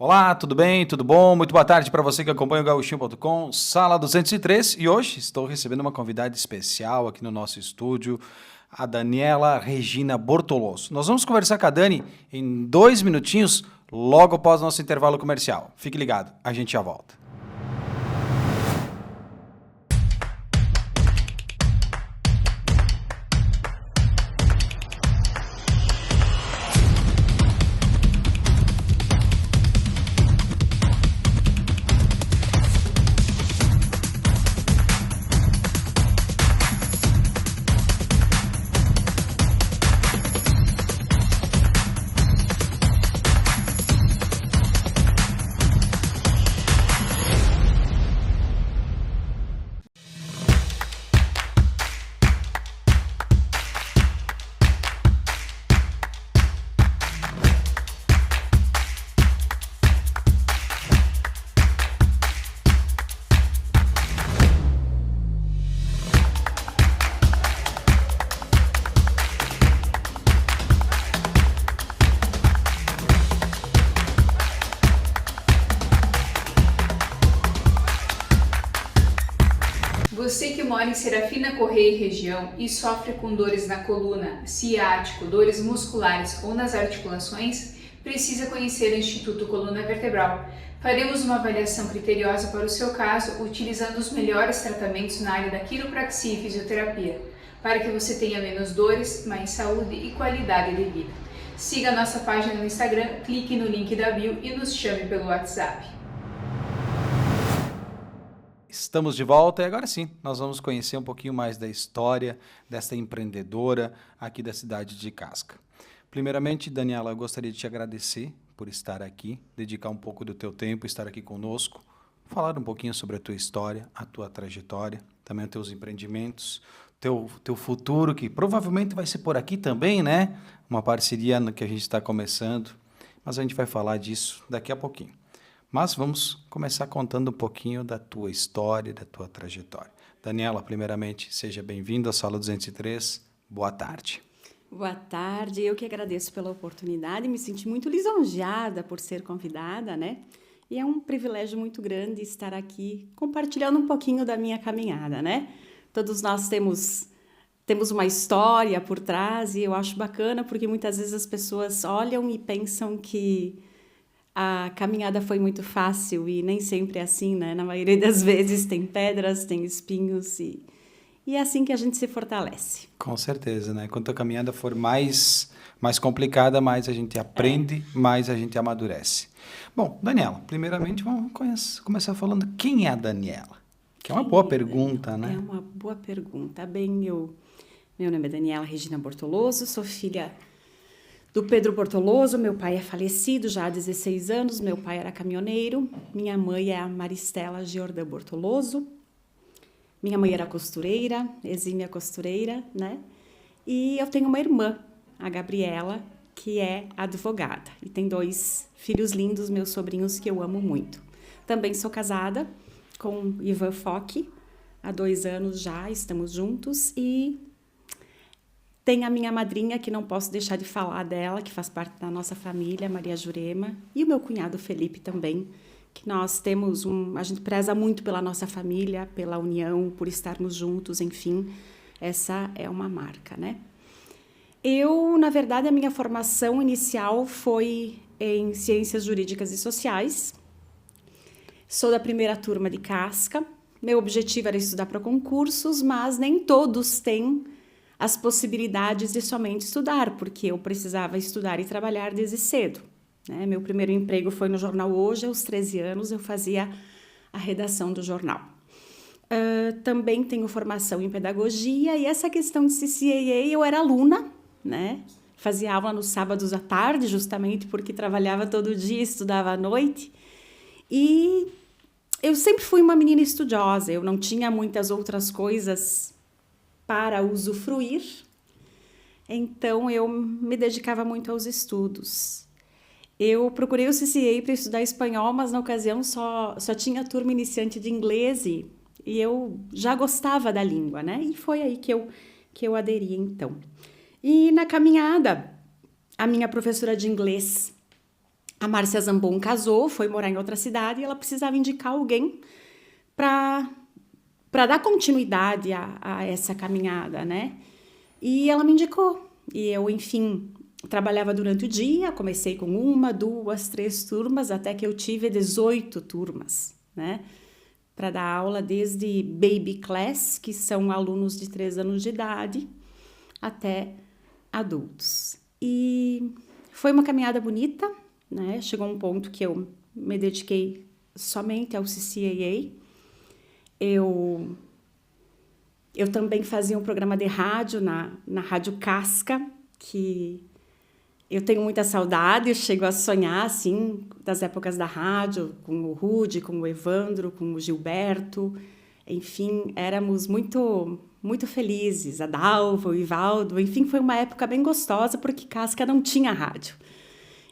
Olá, tudo bem? Tudo bom? Muito boa tarde para você que acompanha o Gauchinho.com, Sala 203. E hoje estou recebendo uma convidada especial aqui no nosso estúdio, a Daniela Regina Bortoloso. Nós vamos conversar com a Dani em 2 minutinhos, logo após o nosso intervalo comercial. Fique ligado, a gente já volta. Você que mora em Serafina Correia e região e sofre com dores na coluna, ciático, dores musculares ou nas articulações, precisa conhecer o Instituto Coluna Vertebral. Faremos uma avaliação criteriosa para o seu caso, utilizando os melhores tratamentos na área da quiropraxia e fisioterapia, para que você tenha menos dores, mais saúde e qualidade de vida. Siga a nossa página no Instagram, clique no link da bio e nos chame pelo WhatsApp. Estamos de volta e agora sim, nós vamos conhecer um pouquinho mais da história dessa empreendedora aqui da cidade de Casca. Primeiramente, Daniela, eu gostaria de te agradecer por estar aqui, dedicar um pouco do teu tempo, estar aqui conosco, falar um pouquinho sobre a tua história, a tua trajetória, também os teus empreendimentos, teu futuro, que provavelmente vai ser por aqui também, né? Uma parceria que a gente está começando, mas a gente vai falar disso daqui a pouquinho. Mas vamos começar contando um pouquinho da tua história, da tua trajetória. Daniela, primeiramente, seja bem-vinda à Sala 203. Boa tarde. Boa tarde. Eu que agradeço pela oportunidade. Me senti muito lisonjeada por ser convidada, né? E é um privilégio muito grande estar aqui compartilhando um pouquinho da minha caminhada, né? Todos nós temos uma história por trás e eu acho bacana porque muitas vezes as pessoas olham e pensam que a caminhada foi muito fácil e nem sempre é assim, né? Na maioria das vezes tem pedras, tem espinhos e é assim que a gente se fortalece. Com certeza, né? Quanto a caminhada for mais complicada, mais a gente aprende, mais a gente amadurece. Bom, Daniela, primeiramente vamos começar falando quem é a Daniela? Que é uma boa pergunta, né? É uma boa pergunta. Meu nome é Daniela Regina Bortoloso, sou filha do Pedro Bortoloso. Meu pai é falecido já há 16 anos, meu pai era caminhoneiro, minha mãe é a Maristela Giordã Bortoloso, minha mãe era costureira, exímia costureira, né? E eu tenho uma irmã, a Gabriela, que é advogada, e tem 2 filhos lindos, meus sobrinhos, que eu amo muito. Também sou casada com Ivan Fock, há 2 anos já, estamos juntos, e tem a minha madrinha, que não posso deixar de falar dela, que faz parte da nossa família, Maria Jurema, e o meu cunhado Felipe também, que nós temos a gente preza muito pela nossa família, pela união, por estarmos juntos, enfim, essa é uma marca, né? Na verdade, a minha formação inicial foi em Ciências Jurídicas e Sociais, sou da primeira turma de Casca, meu objetivo era estudar para concursos, mas nem todos têm as possibilidades de somente estudar, porque eu precisava estudar e trabalhar desde cedo, né? Meu primeiro emprego foi no jornal Hoje, aos 13 anos eu fazia a redação do jornal. Também tenho formação em pedagogia e essa questão de CCAA eu era aluna, né? Fazia aula nos sábados à tarde, justamente porque trabalhava todo dia, estudava à noite. E eu sempre fui uma menina estudiosa, eu não tinha muitas outras coisas para usufruir, então eu me dedicava muito aos estudos. Eu procurei o CCA para estudar espanhol, mas na ocasião só tinha turma iniciante de inglês e eu já gostava da língua, né? E foi aí que eu aderi, então. E na caminhada, a minha professora de inglês, A Márcia Zambon casou, foi morar em outra cidade e ela precisava indicar alguém para dar continuidade a essa caminhada, né? E ela me indicou. E eu, enfim, trabalhava durante o dia, comecei com 1, 2, 3 turmas, até que eu tive 18 turmas, né? Para dar aula desde baby class, que são alunos de 3 anos de idade, até adultos. E foi uma caminhada bonita, né? Chegou um ponto que eu me dediquei somente ao CCAA. Eu também fazia um programa de rádio na Rádio Casca, que eu tenho muita saudade, eu chego a sonhar, assim, das épocas da rádio, com o Rude, com o Evandro, com o Gilberto, enfim, éramos muito, muito felizes, a Dalva, o Ivaldo, enfim, foi uma época bem gostosa, porque Casca não tinha rádio.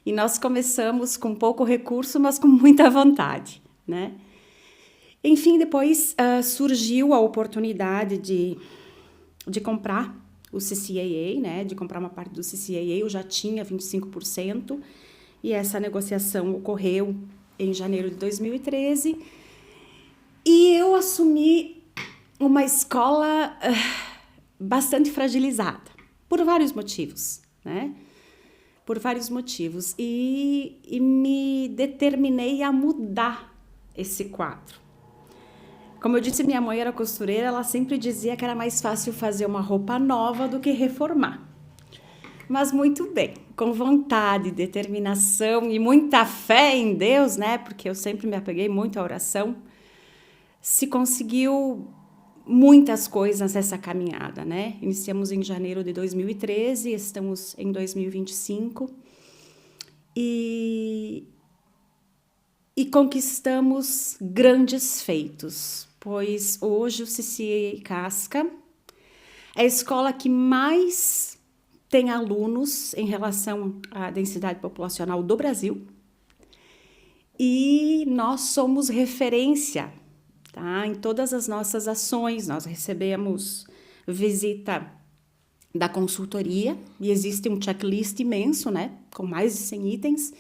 E nós começamos com pouco recurso, mas com muita vontade, né? Enfim, depois surgiu a oportunidade de comprar o CCAA, né? De comprar uma parte do CCAA, eu já tinha 25%, e essa negociação ocorreu em janeiro de 2013, e eu assumi uma escola bastante fragilizada, por vários motivos, né? Por vários motivos, e me determinei a mudar esse quadro. Como eu disse, minha mãe era costureira, ela sempre dizia que era mais fácil fazer uma roupa nova do que reformar. Mas muito bem, com vontade, determinação e muita fé em Deus, né? Porque eu sempre me apeguei muito à oração, se conseguiu muitas coisas nessa caminhada, né? Iniciamos em janeiro de 2013, estamos em 2025 e conquistamos grandes feitos, pois hoje o CCAA Casca é a escola que mais tem alunos em relação à densidade populacional do Brasil, e nós somos referência, tá? Em todas as nossas ações. Nós recebemos visita da consultoria e existe um checklist imenso, né? Com mais de 100 itens,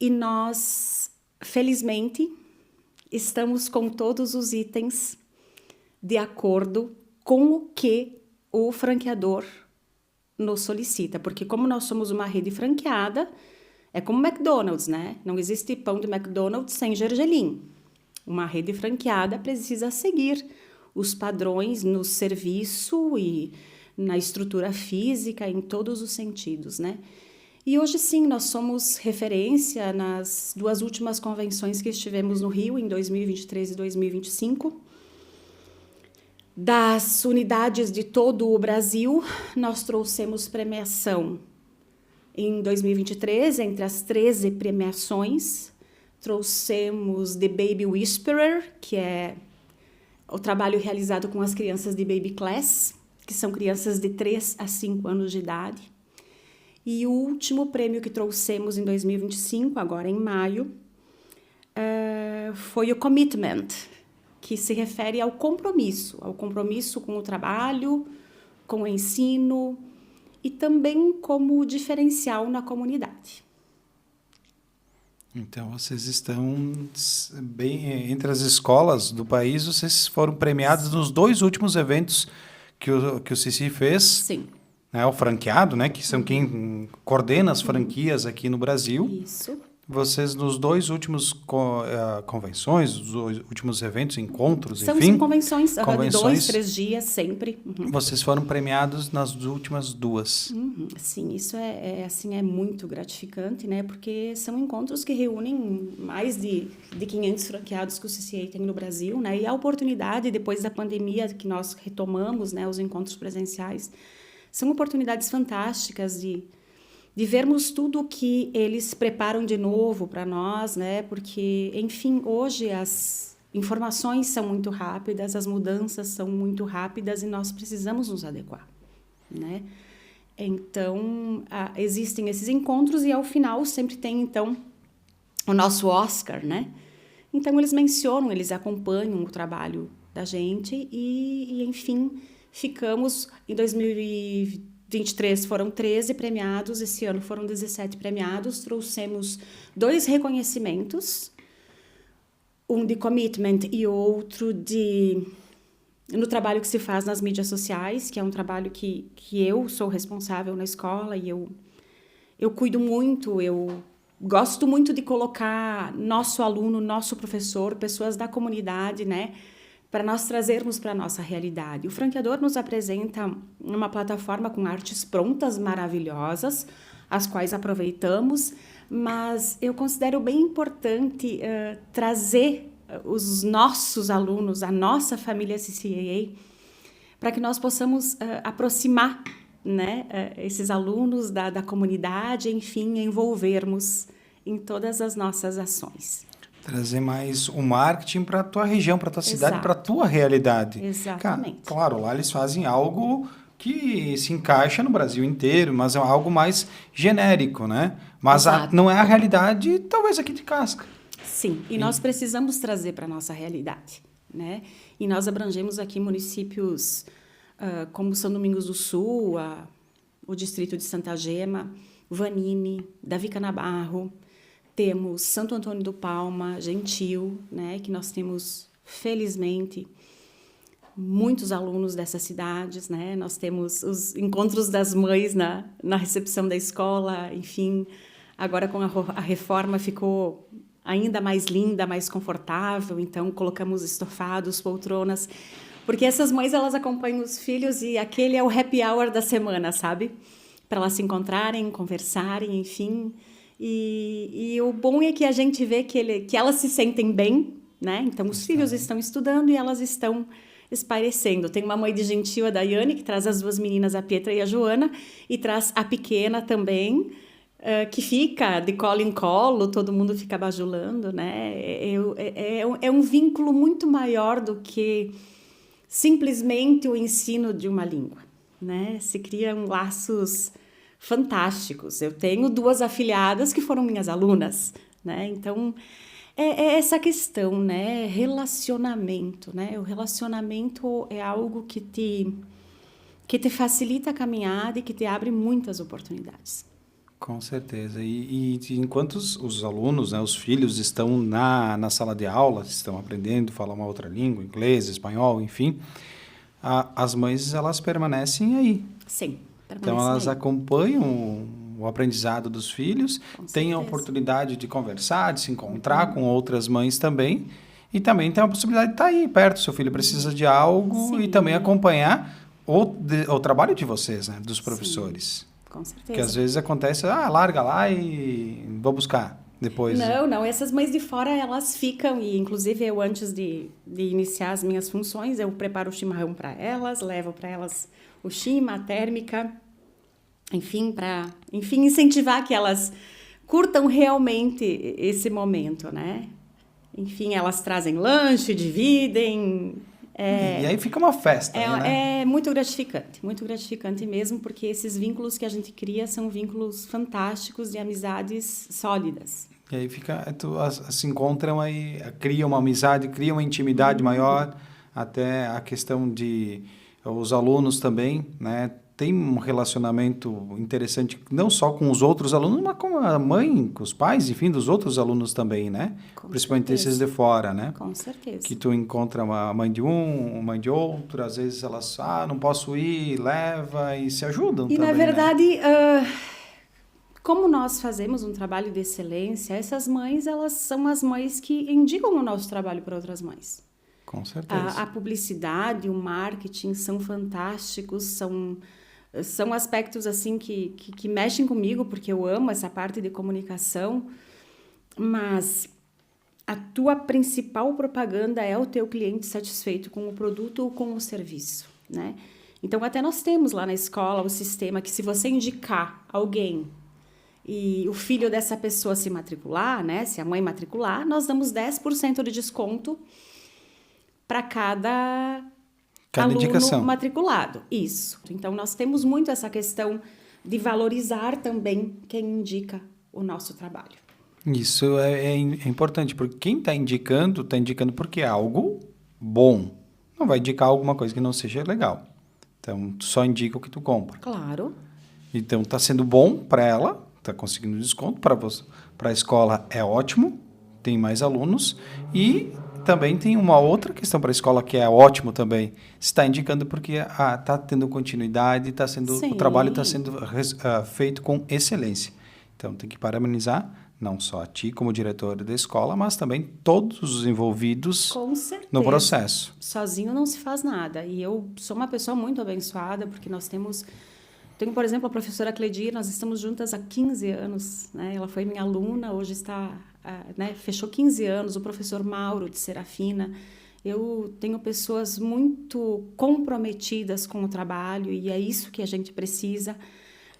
e nós, felizmente, estamos com todos os itens de acordo com o que o franqueador nos solicita, porque como nós somos uma rede franqueada, é como McDonald's, né? Não existe pão de McDonald's sem gergelim. Uma rede franqueada precisa seguir os padrões no serviço e na estrutura física, em todos os sentidos, né? E hoje sim, nós somos referência nas 2 últimas convenções que estivemos no Rio, em 2023 e 2025. Das unidades de todo o Brasil, nós trouxemos premiação em 2023, entre as 13 premiações, trouxemos The Baby Whisperer, que é o trabalho realizado com as crianças de Baby Class, que são crianças de 3 a 5 anos de idade. E o último prêmio que trouxemos em 2025, agora em maio, foi o Commitment, que se refere ao compromisso com o trabalho, com o ensino e também como diferencial na comunidade. Então, vocês estão bem entre as escolas do país, vocês foram premiados nos 2 últimos eventos que o CC fez. Sim. Né, o franqueado, né, que são quem coordena as franquias aqui no Brasil. Isso. Vocês, nos 2 últimos convenções, os últimos eventos, encontros, São enfim... convenções, de 2, 3 dias, sempre. Uhum. Vocês foram premiados nas últimas 2. Uhum. Sim, isso é muito gratificante, né? Porque são encontros que reúnem mais de 500 franqueados que o CCAA tem no Brasil, né? E a oportunidade, depois da pandemia, que nós retomamos, né, os encontros presenciais, são oportunidades fantásticas de vermos tudo o que eles preparam de novo para nós, né? Porque, enfim, hoje as informações são muito rápidas, as mudanças são muito rápidas e nós precisamos nos adequar, né? Então, existem esses encontros e, ao final, sempre tem, então, o nosso Oscar, né? Então, eles mencionam, eles acompanham o trabalho da gente e enfim, ficamos em 2022 23 foram 13 premiados, esse ano foram 17 premiados, trouxemos 2 reconhecimentos, um de commitment e outro no trabalho que se faz nas mídias sociais, que é um trabalho que eu sou responsável na escola e eu cuido muito, eu gosto muito de colocar nosso aluno, nosso professor, pessoas da comunidade, né, para nós trazermos para a nossa realidade. O Franqueador nos apresenta uma plataforma com artes prontas maravilhosas, as quais aproveitamos, mas eu considero bem importante trazer os nossos alunos, a nossa família CCAA, para que nós possamos aproximar, né, esses alunos da comunidade, enfim, envolvermos em todas as nossas ações. Trazer mais o marketing para a tua região, para a tua cidade, Exato. para a tua realidade. Exatamente. Claro, lá eles fazem algo que se encaixa no Brasil inteiro, mas é algo mais genérico, né? Mas não é a realidade, talvez, aqui de Casca. Sim, e nós precisamos trazer para a nossa realidade, né? E nós abrangemos aqui municípios como São Domingos do Sul, o distrito de Santa Gema, Vanini, Davi Canabarro, temos Santo Antônio do Palma, Gentil, né? Que nós temos, felizmente, muitos alunos dessas cidades, né? Nós temos os encontros das mães na recepção da escola, enfim, agora com a reforma ficou ainda mais linda, mais confortável, então colocamos estofados, poltronas, porque essas mães, elas acompanham os filhos e aquele é o happy hour da semana, sabe? Para elas se encontrarem, conversarem, enfim, e o bom é que a gente vê que elas se sentem bem, né? Então, os filhos estão estudando e elas estão espairecendo. Tem uma mãe de Gentil, a Daiane, que traz as 2 meninas, a Pietra e a Joana, e traz a pequena também, que fica de colo em colo, todo mundo fica bajulando, né? É um vínculo muito maior do que simplesmente o ensino de uma língua, né? Se criam laços fantásticos. Eu tenho 2 afilhadas que foram minhas alunas, né? Então, é essa questão, né? Relacionamento, né? O relacionamento é algo que te facilita a caminhada e que te abre muitas oportunidades. Com certeza. E enquanto os alunos, né, os filhos estão na sala de aula, estão aprendendo a falar uma outra língua, inglês, espanhol, enfim, as mães, elas permanecem aí. Sim, então, elas acompanham o aprendizado dos filhos, têm a oportunidade de conversar, de se encontrar com outras mães também, e também tem a possibilidade de estar aí perto. Seu filho precisa de algo e também acompanhar o trabalho de vocês, né, dos professores. Sim. Com certeza. Porque às vezes acontece, larga lá e vou buscar depois. Não, essas mães de fora, elas ficam, e inclusive eu, antes de iniciar as minhas funções, eu preparo o chimarrão para elas, levo para elas o chima, a térmica, enfim, para incentivar que elas curtam realmente esse momento, né? Enfim, elas trazem lanche, dividem. E aí fica uma festa, né? É muito gratificante mesmo, porque esses vínculos que a gente cria são vínculos fantásticos de amizades sólidas. E aí se encontram aí, criam uma amizade, criam uma intimidade maior, até a questão de os alunos também, né? Tem um relacionamento interessante, não só com os outros alunos, mas com a mãe, com os pais, enfim, dos outros alunos também, né? Principalmente esses de fora, né? Com certeza. Que tu encontra uma mãe de uma mãe de outro, às vezes elas, não posso ir, leva e se ajudam também, na verdade, né? Como nós fazemos um trabalho de excelência, essas mães, elas são as mães que indicam o nosso trabalho para outras mães. Com certeza. A publicidade, o marketing são fantásticos, são aspectos assim que mexem comigo, porque eu amo essa parte de comunicação, mas a tua principal propaganda é o teu cliente satisfeito com o produto ou com o serviço, né? Então, até nós temos lá na escola o sistema que, se você indicar alguém e o filho dessa pessoa se matricular, né? Se a mãe matricular, nós damos 10% de desconto para cada aluno indicação matriculado. Isso. Então, nós temos muito essa questão de valorizar também quem indica o nosso trabalho. Isso é importante, porque quem está indicando porque é algo bom. Não vai indicar alguma coisa que não seja legal. Então, tu só indica o que tu compra. Claro. Então, está sendo bom para ela, está conseguindo desconto. Para a escola é ótimo, tem mais alunos. E também tem uma outra questão para a escola que é ótimo também. Está indicando porque está tendo continuidade, o trabalho está sendo feito com excelência. Então, tem que parabenizar não só a ti como diretor da escola, mas também todos os envolvidos no processo. Sozinho não se faz nada. E eu sou uma pessoa muito abençoada, porque tenho, por exemplo, a professora Cledir, nós estamos juntas há 15 anos, né? Ela foi minha aluna, hoje fechou 15 anos. O professor Mauro, de Serafina. Eu tenho pessoas muito comprometidas com o trabalho e é isso que a gente precisa.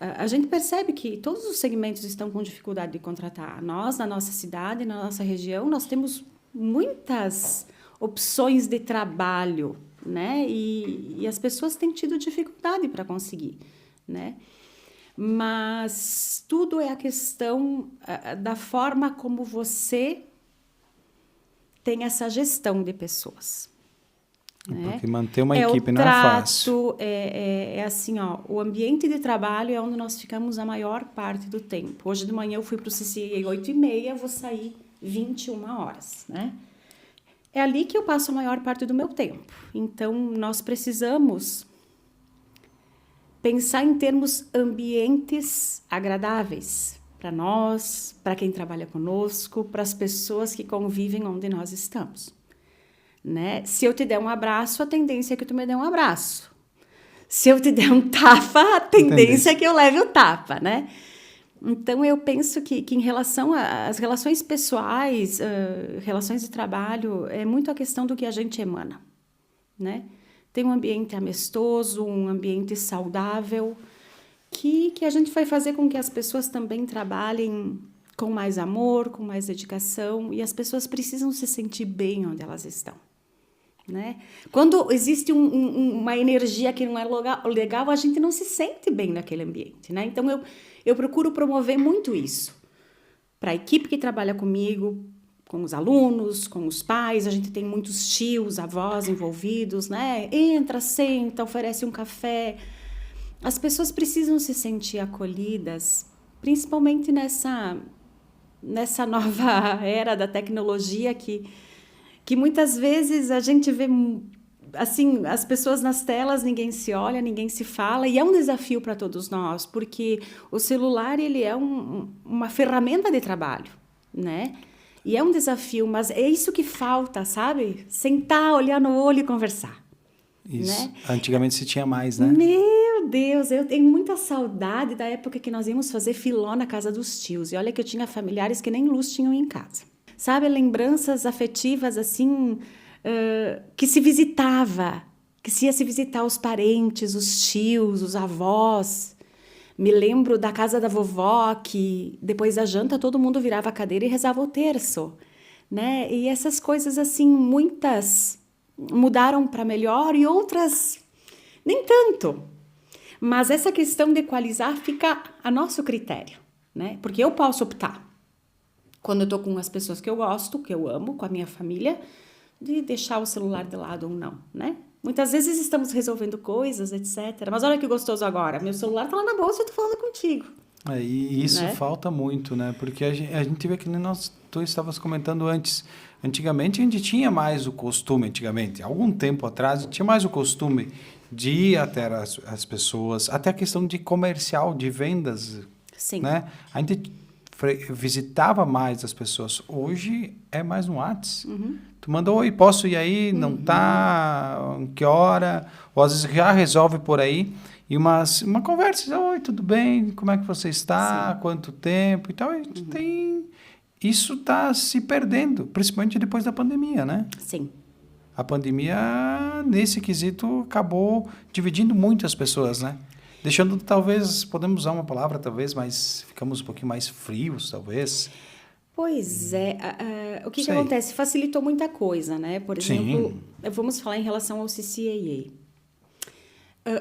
A gente percebe que todos os segmentos estão com dificuldade de contratar. Nós, na nossa cidade, na nossa região, nós temos muitas opções de trabalho, né? E as pessoas têm tido dificuldade para conseguir, né? Mas tudo é a questão da forma como você tem essa gestão de pessoas. Né? Porque manter uma equipe não é fácil. É assim, o ambiente de trabalho é onde nós ficamos a maior parte do tempo. Hoje de manhã eu fui para o CCA 8h30, vou sair 21 horas, né? É ali que eu passo a maior parte do meu tempo. Então, nós precisamos pensar em termos ambientes agradáveis para nós, para quem trabalha conosco, para as pessoas que convivem onde nós estamos. Né? Se eu te der um abraço, a tendência é que tu me dê um abraço. Se eu te der um tapa, a tendência é que eu leve o tapa, né? Então, eu penso que em relação às relações pessoais, relações de trabalho, é muito a questão do que a gente emana, né? Tem um ambiente amistoso, um ambiente saudável, que a gente vai fazer com que as pessoas também trabalhem com mais amor, com mais dedicação, e as pessoas precisam se sentir bem onde elas estão. Né? Quando existe uma energia que não é legal, a gente não se sente bem naquele ambiente. Né? Então, eu procuro promover muito isso. Para a equipe que trabalha comigo, com os alunos, com os pais, a gente tem muitos tios, avós envolvidos, né? Entra, senta, oferece um café. As pessoas precisam se sentir acolhidas, principalmente nessa nova era da tecnologia que muitas vezes a gente vê, assim, as pessoas nas telas, ninguém se olha, ninguém se fala, e é um desafio para todos nós, porque o celular, ele é uma ferramenta de trabalho, né? E é um desafio, mas é isso que falta, sabe? Sentar, olhar no olho e conversar. Isso. Né? Antigamente se tinha mais, né? Meu Deus, eu tenho muita saudade da época que nós íamos fazer filó na casa dos tios. E olha que eu tinha familiares que nem luz tinham em casa. Sabe, lembranças afetivas, assim, que se visitava, que se ia se visitar os parentes, os tios, os avós. Me lembro da casa da vovó, que depois da janta todo mundo virava a cadeira e rezava o terço, né? E essas coisas, assim, muitas mudaram para melhor e outras nem tanto. Mas essa questão de equalizar fica a nosso critério, né? Porque eu posso optar, quando eu estou com as pessoas que eu gosto, que eu amo, com a minha família, de deixar o celular de lado ou não, né? Muitas vezes estamos resolvendo coisas, etc. Mas olha que gostoso agora, meu celular está lá na bolsa e eu estou falando contigo. E isso, né? Falta muito, né? Porque a gente vê que nem tu estavas comentando antes. Antigamente a gente tinha mais o costume, algum tempo atrás, tinha mais o costume de ir até as pessoas, até a questão de comercial, de vendas. Sim. Né? A gente visitava mais as pessoas. Hoje é mais no WhatsApp. Uhum. Tu manda, oi, posso ir aí? Não tá? Que hora? Ou às vezes já resolve por aí. E uma conversa, oi, tudo bem? Como é que você está? Sim. Quanto tempo? E tal. A gente tem... Isso está se perdendo, principalmente depois da pandemia, né? Sim. A pandemia, nesse quesito, acabou dividindo muito as pessoas, né? Deixando, talvez, podemos usar uma palavra, talvez, mas ficamos um pouquinho mais frios, talvez. Pois é. O que acontece? Facilitou muita coisa, né? Por exemplo, vamos falar em relação ao CCAA.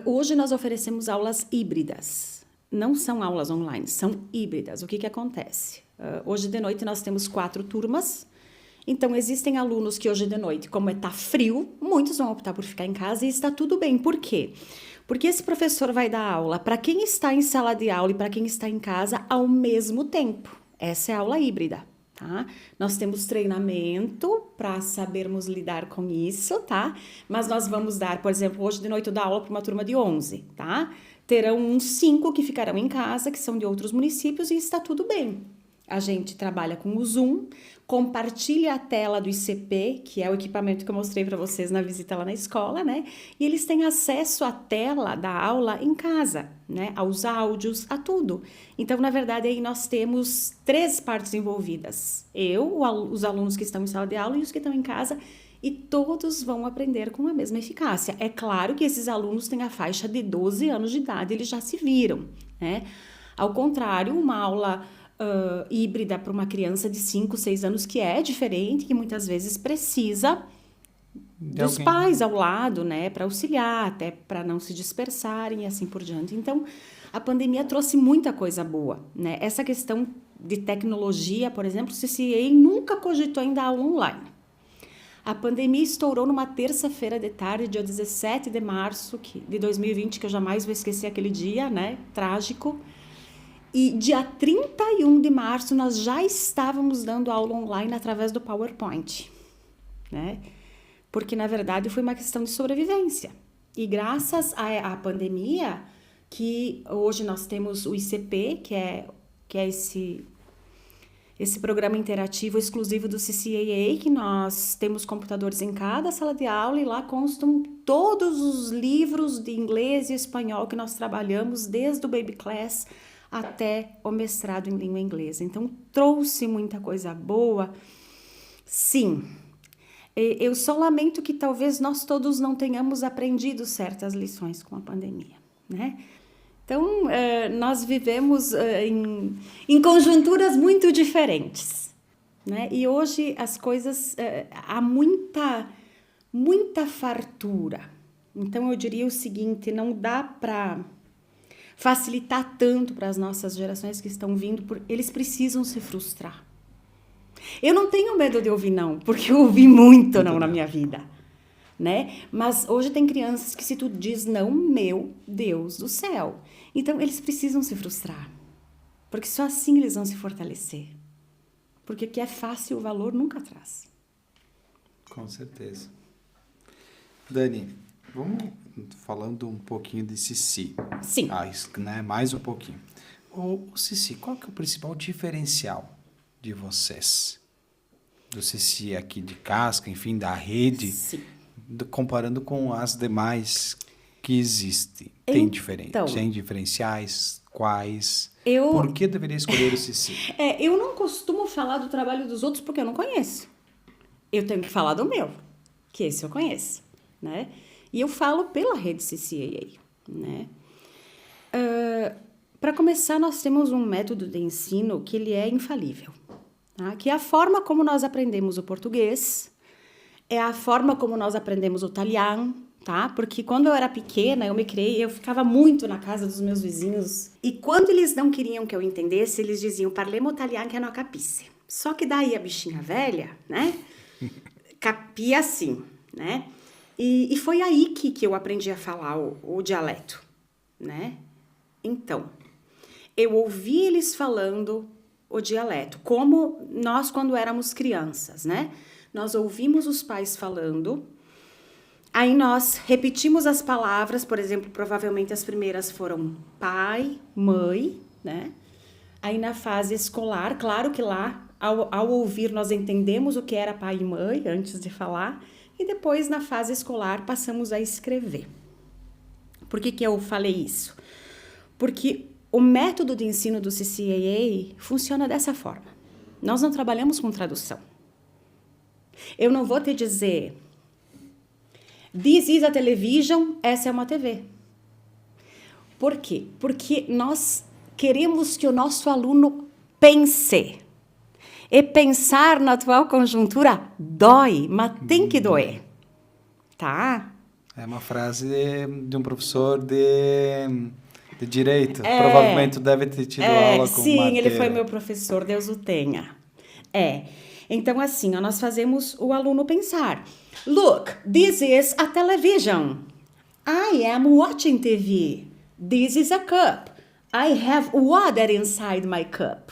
Hoje nós oferecemos aulas híbridas. Não são aulas online, são híbridas. O que acontece? Hoje de noite nós temos 4 turmas. Então, existem alunos que hoje de noite, como está frio, muitos vão optar por ficar em casa e está tudo bem. Por quê? Porque esse professor vai dar aula para quem está em sala de aula e para quem está em casa ao mesmo tempo. Essa é a aula híbrida, tá? Nós temos treinamento para sabermos lidar com isso, tá? Mas nós vamos dar, por exemplo, hoje de noite eu dou aula para uma turma de 11, tá? Terão uns 5 que ficarão em casa, que são de outros municípios, e está tudo bem. A gente trabalha com o Zoom, compartilha a tela do ICP, que é o equipamento que eu mostrei para vocês na visita lá na escola, né? E eles têm acesso à tela da aula em casa, né? Aos áudios, a tudo. Então, na verdade, aí nós temos 3 partes envolvidas. Os alunos que estão em sala de aula e os que estão em casa, e todos vão aprender com a mesma eficácia. É claro que esses alunos têm a faixa de 12 anos de idade, eles já se viram, né? Ao contrário, uma aula híbrida para uma criança de 5, 6 anos, que é diferente, que muitas vezes precisa dos pais ao lado, né, para auxiliar, até para não se dispersarem e assim por diante. Então, a pandemia trouxe muita coisa boa, né? Essa questão de tecnologia, por exemplo, o CCA nunca cogitou ainda aula online. A pandemia estourou numa terça-feira de tarde, dia 17 de março de 2020, que eu jamais vou esquecer aquele dia, né, trágico. E dia 31 de março nós já estávamos dando aula online através do PowerPoint, né? Porque, na verdade, foi uma questão de sobrevivência. E graças à pandemia, que hoje nós temos o ICP, que é esse programa interativo exclusivo do CCAA, que nós temos computadores em cada sala de aula e lá constam todos os livros de inglês e espanhol que nós trabalhamos desde o Baby Class até o mestrado em língua inglesa. Então, trouxe muita coisa boa, sim. Eu só lamento que talvez nós todos não tenhamos aprendido certas lições com a pandemia, né? Então, nós vivemos em conjunturas muito diferentes, né? E hoje as coisas, há muita fartura. Então, eu diria o seguinte, não dá para facilitar tanto para as nossas gerações que estão vindo, eles precisam se frustrar. Eu não tenho medo de ouvir não, porque eu ouvi muito não na minha vida, né? Mas hoje tem crianças que se tu diz não, meu Deus do céu. Então, eles precisam se frustrar, porque só assim eles vão se fortalecer. Porque o que é fácil, o valor nunca traz. Com certeza. Dani, vamos falando um pouquinho de Cici. Sim. Né? Mais um pouquinho. O Cici, qual que é o principal diferencial de vocês? Do Cici aqui de Casca, enfim, da rede, comparando com as demais que existem. Tem diferenciais? Quais? Por que deveria escolher o Cici? Eu não costumo falar do trabalho dos outros porque eu não conheço. Eu tenho que falar do meu, que esse eu conheço, né? E eu falo pela rede CCAA, né? Para começar, nós temos um método de ensino que ele é infalível, tá? Que é a forma como nós aprendemos o português, é a forma como nós aprendemos o italiano, tá? Porque quando eu era pequena, eu ficava muito na casa dos meus vizinhos, e quando eles não queriam que eu entendesse, eles diziam, parliamo italiano che non capisce. Só que daí a bichinha velha, né? Capia assim, né? E foi aí que eu aprendi a falar o dialeto, né? Então, eu ouvi eles falando o dialeto, como nós quando éramos crianças, né? Nós ouvimos os pais falando, aí nós repetimos as palavras, por exemplo, provavelmente as primeiras foram pai, mãe, né? Aí na fase escolar, claro que lá, ao ouvir, nós entendemos o que era pai e mãe antes de falar, e depois, na fase escolar, passamos a escrever. Por que eu falei isso? Porque o método de ensino do CCAA funciona dessa forma. Nós não trabalhamos com tradução. Eu não vou te dizer, this is a television, essa é uma TV. Por quê? Porque nós queremos que o nosso aluno pense. E pensar na atual conjuntura dói, mas tem que doer, tá? É uma frase de um professor de direito. Provavelmente deve ter tido aula com sim, Mateira. Ele foi meu professor, Deus o tenha. Então, assim, nós fazemos o aluno pensar. Look, this is a television. I am watching TV. This is a cup. I have water inside my cup.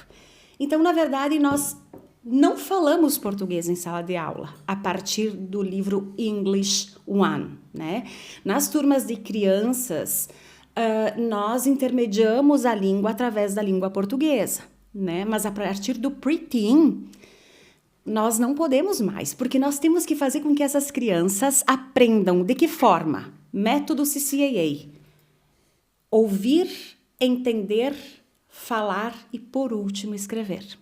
Então, na verdade, nós não falamos português em sala de aula a partir do livro English One, né? Nas turmas de crianças, nós intermediamos a língua através da língua portuguesa, né? Mas a partir do preteen, nós não podemos mais, porque nós temos que fazer com que essas crianças aprendam de que forma? Método CCAA. Ouvir, entender, falar e, por último, escrever.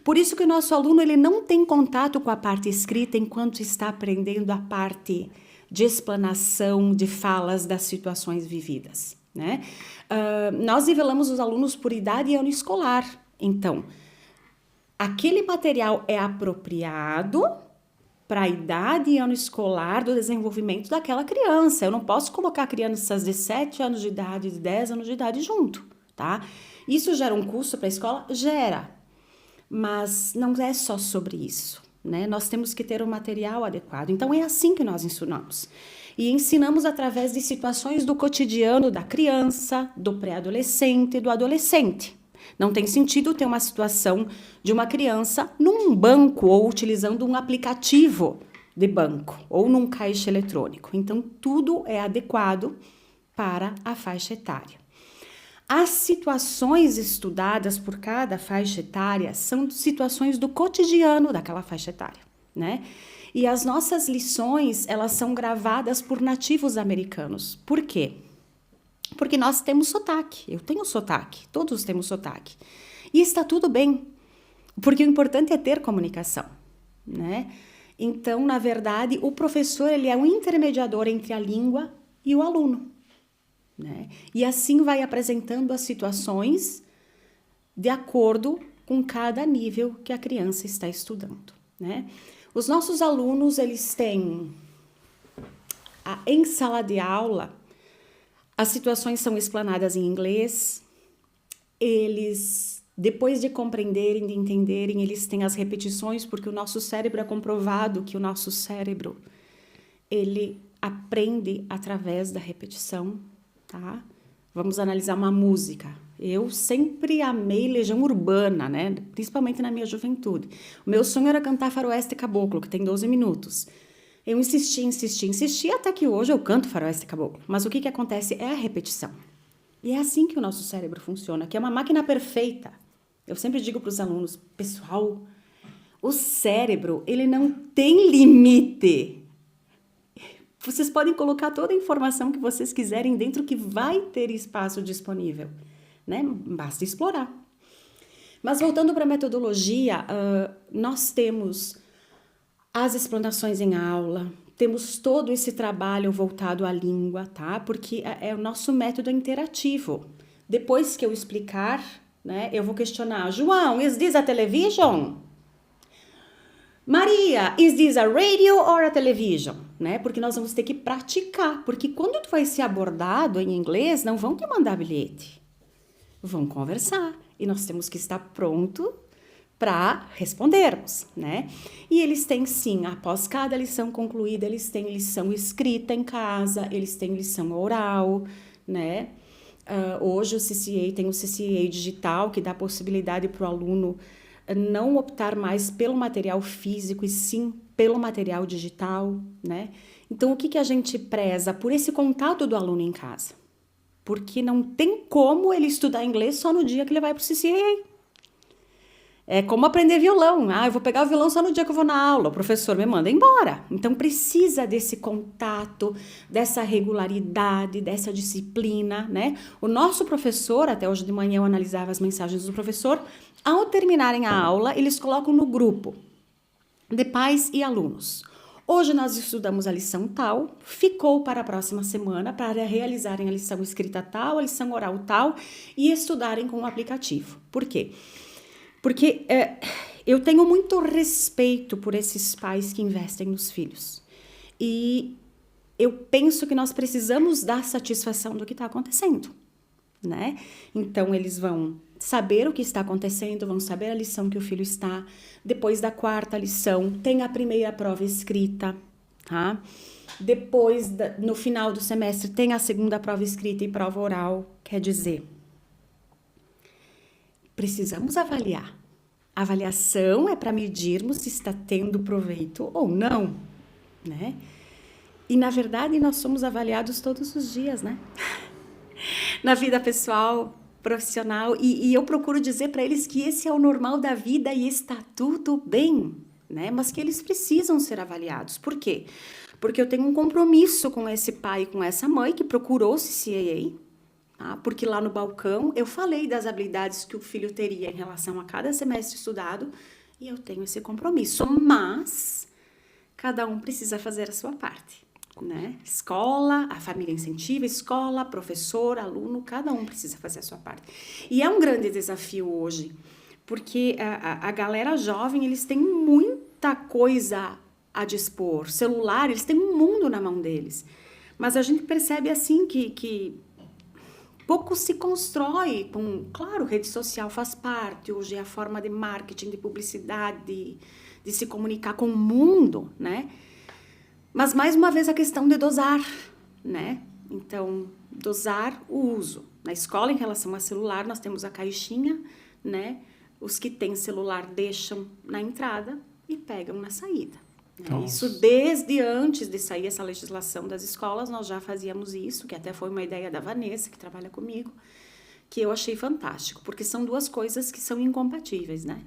Por isso que o nosso aluno ele não tem contato com a parte escrita enquanto está aprendendo a parte de explanação, de falas das situações vividas, né? Nós nivelamos os alunos por idade e ano escolar. Então, aquele material é apropriado para a idade e ano escolar do desenvolvimento daquela criança. Eu não posso colocar crianças de 7 anos de idade, de 10 anos de idade junto, tá? Isso gera um custo para a escola? Gera. Mas não é só sobre isso, né? Nós temos que ter um material adequado. Então, é assim que nós ensinamos. E ensinamos através de situações do cotidiano da criança, do pré-adolescente e do adolescente. Não tem sentido ter uma situação de uma criança num banco ou utilizando um aplicativo de banco ou num caixa eletrônico. Então, tudo é adequado para a faixa etária. As situações estudadas por cada faixa etária são situações do cotidiano daquela faixa etária, né? E as nossas lições, elas são gravadas por nativos americanos. Por quê? Porque nós temos sotaque, eu tenho sotaque, todos temos sotaque. E está tudo bem, porque o importante é ter comunicação, né? Então, na verdade, o professor ele é um intermediador entre a língua e o aluno, né? E assim vai apresentando as situações de acordo com cada nível que a criança está estudando, né? Os nossos alunos, eles têm, em sala de aula, as situações são explanadas em inglês, eles, depois de compreenderem, de entenderem, eles têm as repetições, porque o nosso cérebro é comprovado que o nosso cérebro, ele aprende através da repetição, tá? Vamos analisar uma música. Eu sempre amei Legião Urbana, né? Principalmente na minha juventude. O meu sonho era cantar Faroeste Caboclo, que tem 12 minutos. Eu insisti, até que hoje eu canto Faroeste Caboclo. Mas o que acontece é a repetição. E é assim que o nosso cérebro funciona, que é uma máquina perfeita. Eu sempre digo para os alunos, pessoal, o cérebro, ele não tem limite. Vocês podem colocar toda a informação que vocês quiserem dentro que vai ter espaço disponível, né? Basta explorar. Mas voltando para a metodologia, nós temos as explanações em aula, temos todo esse trabalho voltado à língua, tá? Porque é o nosso método interativo. Depois que eu explicar, né, eu vou questionar, João, is this a television? Maria, is this a radio or a television? Né? Porque nós vamos ter que praticar, porque quando tu vai ser abordado em inglês, não vão te mandar bilhete, vão conversar, e nós temos que estar pronto para respondermos, né? E eles têm sim, após cada lição concluída, eles têm lição escrita em casa, eles têm lição oral, né? Hoje o CCA tem o CCA digital, que dá a possibilidade para o aluno não optar mais pelo material físico e sim pelo material digital, né? Então, o que a gente preza? Por esse contato do aluno em casa. Porque não tem como ele estudar inglês só no dia que ele vai para o CCA. É como aprender violão. Eu vou pegar o violão só no dia que eu vou na aula. O professor me manda embora. Então, precisa desse contato, dessa regularidade, dessa disciplina, né? O nosso professor, até hoje de manhã eu analisava as mensagens do professor, ao terminarem a aula, eles colocam no grupo de pais e alunos. Hoje nós estudamos a lição tal, ficou para a próxima semana para realizarem a lição escrita tal, a lição oral tal e estudarem com o aplicativo. Por quê? Porque eu tenho muito respeito por esses pais que investem nos filhos. E eu penso que nós precisamos dar satisfação do que está acontecendo, né? Então, eles vão saber o que está acontecendo, vão saber a lição que o filho está. Depois da quarta lição, tem a primeira prova escrita, tá? Depois, no final do semestre, tem a segunda prova escrita e prova oral. Quer dizer, precisamos avaliar. A avaliação é para medirmos se está tendo proveito ou não, né? E, na verdade, nós somos avaliados todos os dias, né? Na vida pessoal, profissional. E eu procuro dizer para eles que esse é o normal da vida e está tudo bem, né? Mas que eles precisam ser avaliados. Por quê? Porque eu tenho um compromisso com esse pai e com essa mãe que procurou-se CAA, tá? Porque lá no balcão eu falei das habilidades que o filho teria em relação a cada semestre estudado e eu tenho esse compromisso, mas cada um precisa fazer a sua parte, né? Escola, a família incentiva, escola, professor, aluno, cada um precisa fazer a sua parte. E é um grande desafio hoje, porque a galera jovem, eles têm muita coisa a dispor. Celular, eles têm um mundo na mão deles. Mas a gente percebe assim que pouco se constrói com... Claro, rede social faz parte, hoje é a forma de marketing, de publicidade, de se comunicar com o mundo, né? Mas, mais uma vez, a questão de dosar, né? Então, dosar o uso. Na escola, em relação a celular, nós temos a caixinha, né? Os que têm celular deixam na entrada e pegam na saída. Né? Isso desde antes de sair essa legislação das escolas, nós já fazíamos isso, que até foi uma ideia da Vanessa, que trabalha comigo, que eu achei fantástico, porque são duas coisas que são incompatíveis, né?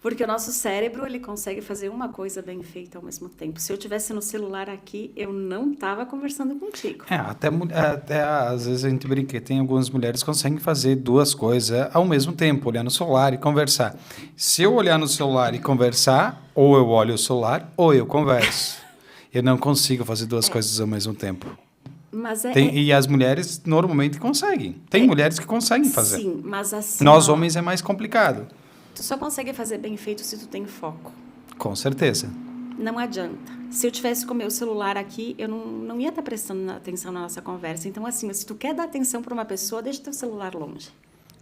Porque o nosso cérebro, ele consegue fazer uma coisa bem feita ao mesmo tempo. Se eu tivesse no celular aqui, eu não estava conversando contigo. Até às vezes a gente brinca, tem algumas mulheres que conseguem fazer duas coisas ao mesmo tempo, olhar no celular e conversar. Se eu olhar no celular e conversar, ou eu olho o celular, ou eu converso. Eu não consigo fazer duas coisas ao mesmo tempo. Mas e as mulheres normalmente conseguem. Tem mulheres que conseguem fazer. Sim, mas assim... Nós homens é mais complicado. Tu só consegue fazer bem feito se tu tem foco. Com certeza. Não adianta. Se eu tivesse com o meu celular aqui, eu não ia estar prestando atenção na nossa conversa. Então, assim, se tu quer dar atenção para uma pessoa, deixa teu celular longe.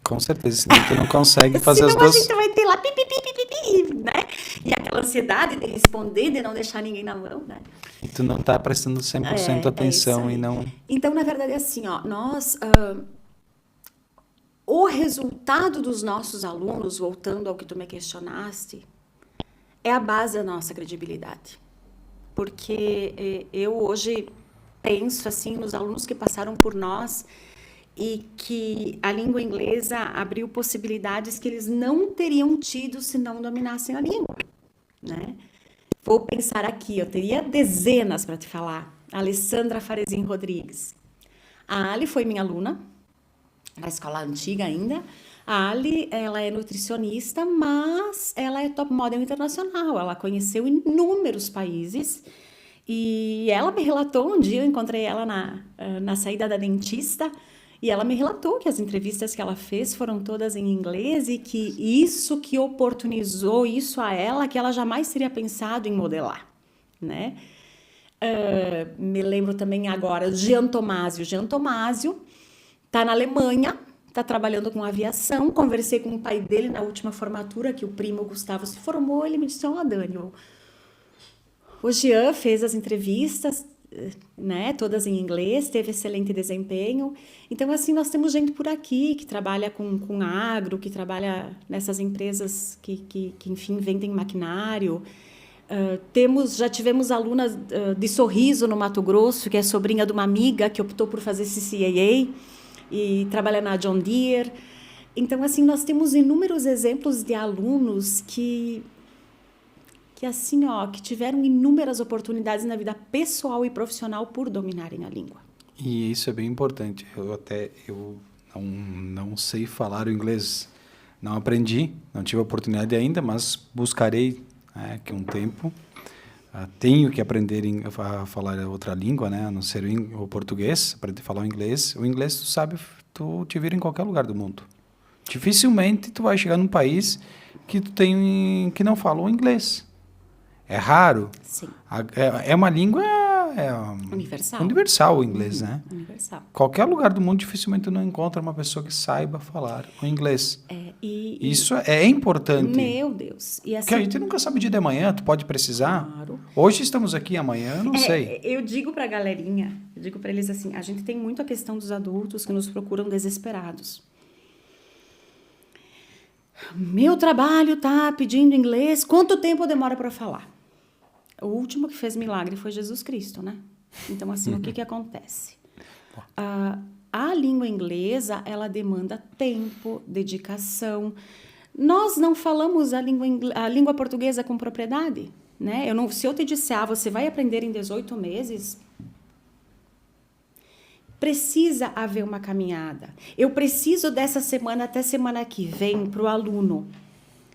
Com certeza, senão tu não consegue fazer as duas... Senão a gente vai ter lá pipi, né? E aquela ansiedade de responder, de não deixar ninguém na mão, né? E tu não está prestando 100% atenção e não... Então, na verdade, é assim, ó, nós... O resultado dos nossos alunos, voltando ao que tu me questionaste, é a base da nossa credibilidade. Porque eu hoje penso assim nos alunos que passaram por nós e que a língua inglesa abriu possibilidades que eles não teriam tido se não dominassem a língua, né? Vou pensar aqui, eu teria dezenas para te falar. A Alessandra Farezin Rodrigues. A Ali foi minha aluna, na escola antiga ainda. A Ali, ela é nutricionista, mas ela é top model internacional. Ela conheceu inúmeros países e ela me relatou, um dia eu encontrei ela na saída da dentista e ela me relatou que as entrevistas que ela fez foram todas em inglês e que isso que oportunizou isso a ela, que ela jamais teria pensado em modelar, né? Me lembro também agora do Jean Tomásio. Jean Tomásio está na Alemanha, está trabalhando com aviação. Conversei com o pai dele na última formatura, que o primo Gustavo se formou. Ele me disse, Dani, o Jean fez as entrevistas, né, todas em inglês, teve excelente desempenho. Então, assim, nós temos gente por aqui que trabalha com agro, que trabalha nessas empresas que enfim, vendem maquinário. Já tivemos alunas de Sorriso, no Mato Grosso, que é sobrinha de uma amiga que optou por fazer CCAA e trabalha na John Deere. Então, assim, nós temos inúmeros exemplos de alunos que tiveram inúmeras oportunidades na vida pessoal e profissional por dominarem a língua. E isso é bem importante. Eu não sei falar o inglês, não aprendi, não tive a oportunidade ainda, mas buscarei que um tempo. Tenho que aprender a falar outra língua, né? A não ser o português, aprender a falar o inglês. O inglês, tu sabe, tu te vira em qualquer lugar do mundo. Dificilmente tu vai chegar num país que não fala o inglês. É raro. Sim. É uma língua é universal o inglês, né? Universal. Qualquer lugar do mundo dificilmente tu não encontra uma pessoa que saiba falar o inglês. Isso é importante. Meu Deus. E assim, porque a gente nunca sabe o dia de amanhã, tu pode precisar. Claro. Hoje estamos aqui, amanhã eu não sei. Eu digo pra galerinha, eu digo pra eles assim, a gente tem muito a questão dos adultos que nos procuram desesperados. Meu trabalho tá pedindo inglês, quanto tempo demora para falar? O último que fez milagre foi Jesus Cristo, né? Então, assim, o que acontece? A língua inglesa, ela demanda tempo, dedicação. Nós não falamos a língua portuguesa com propriedade, né? Se eu te disser, você vai aprender em 18 meses... Precisa haver uma caminhada. Eu preciso dessa semana até semana que vem para o aluno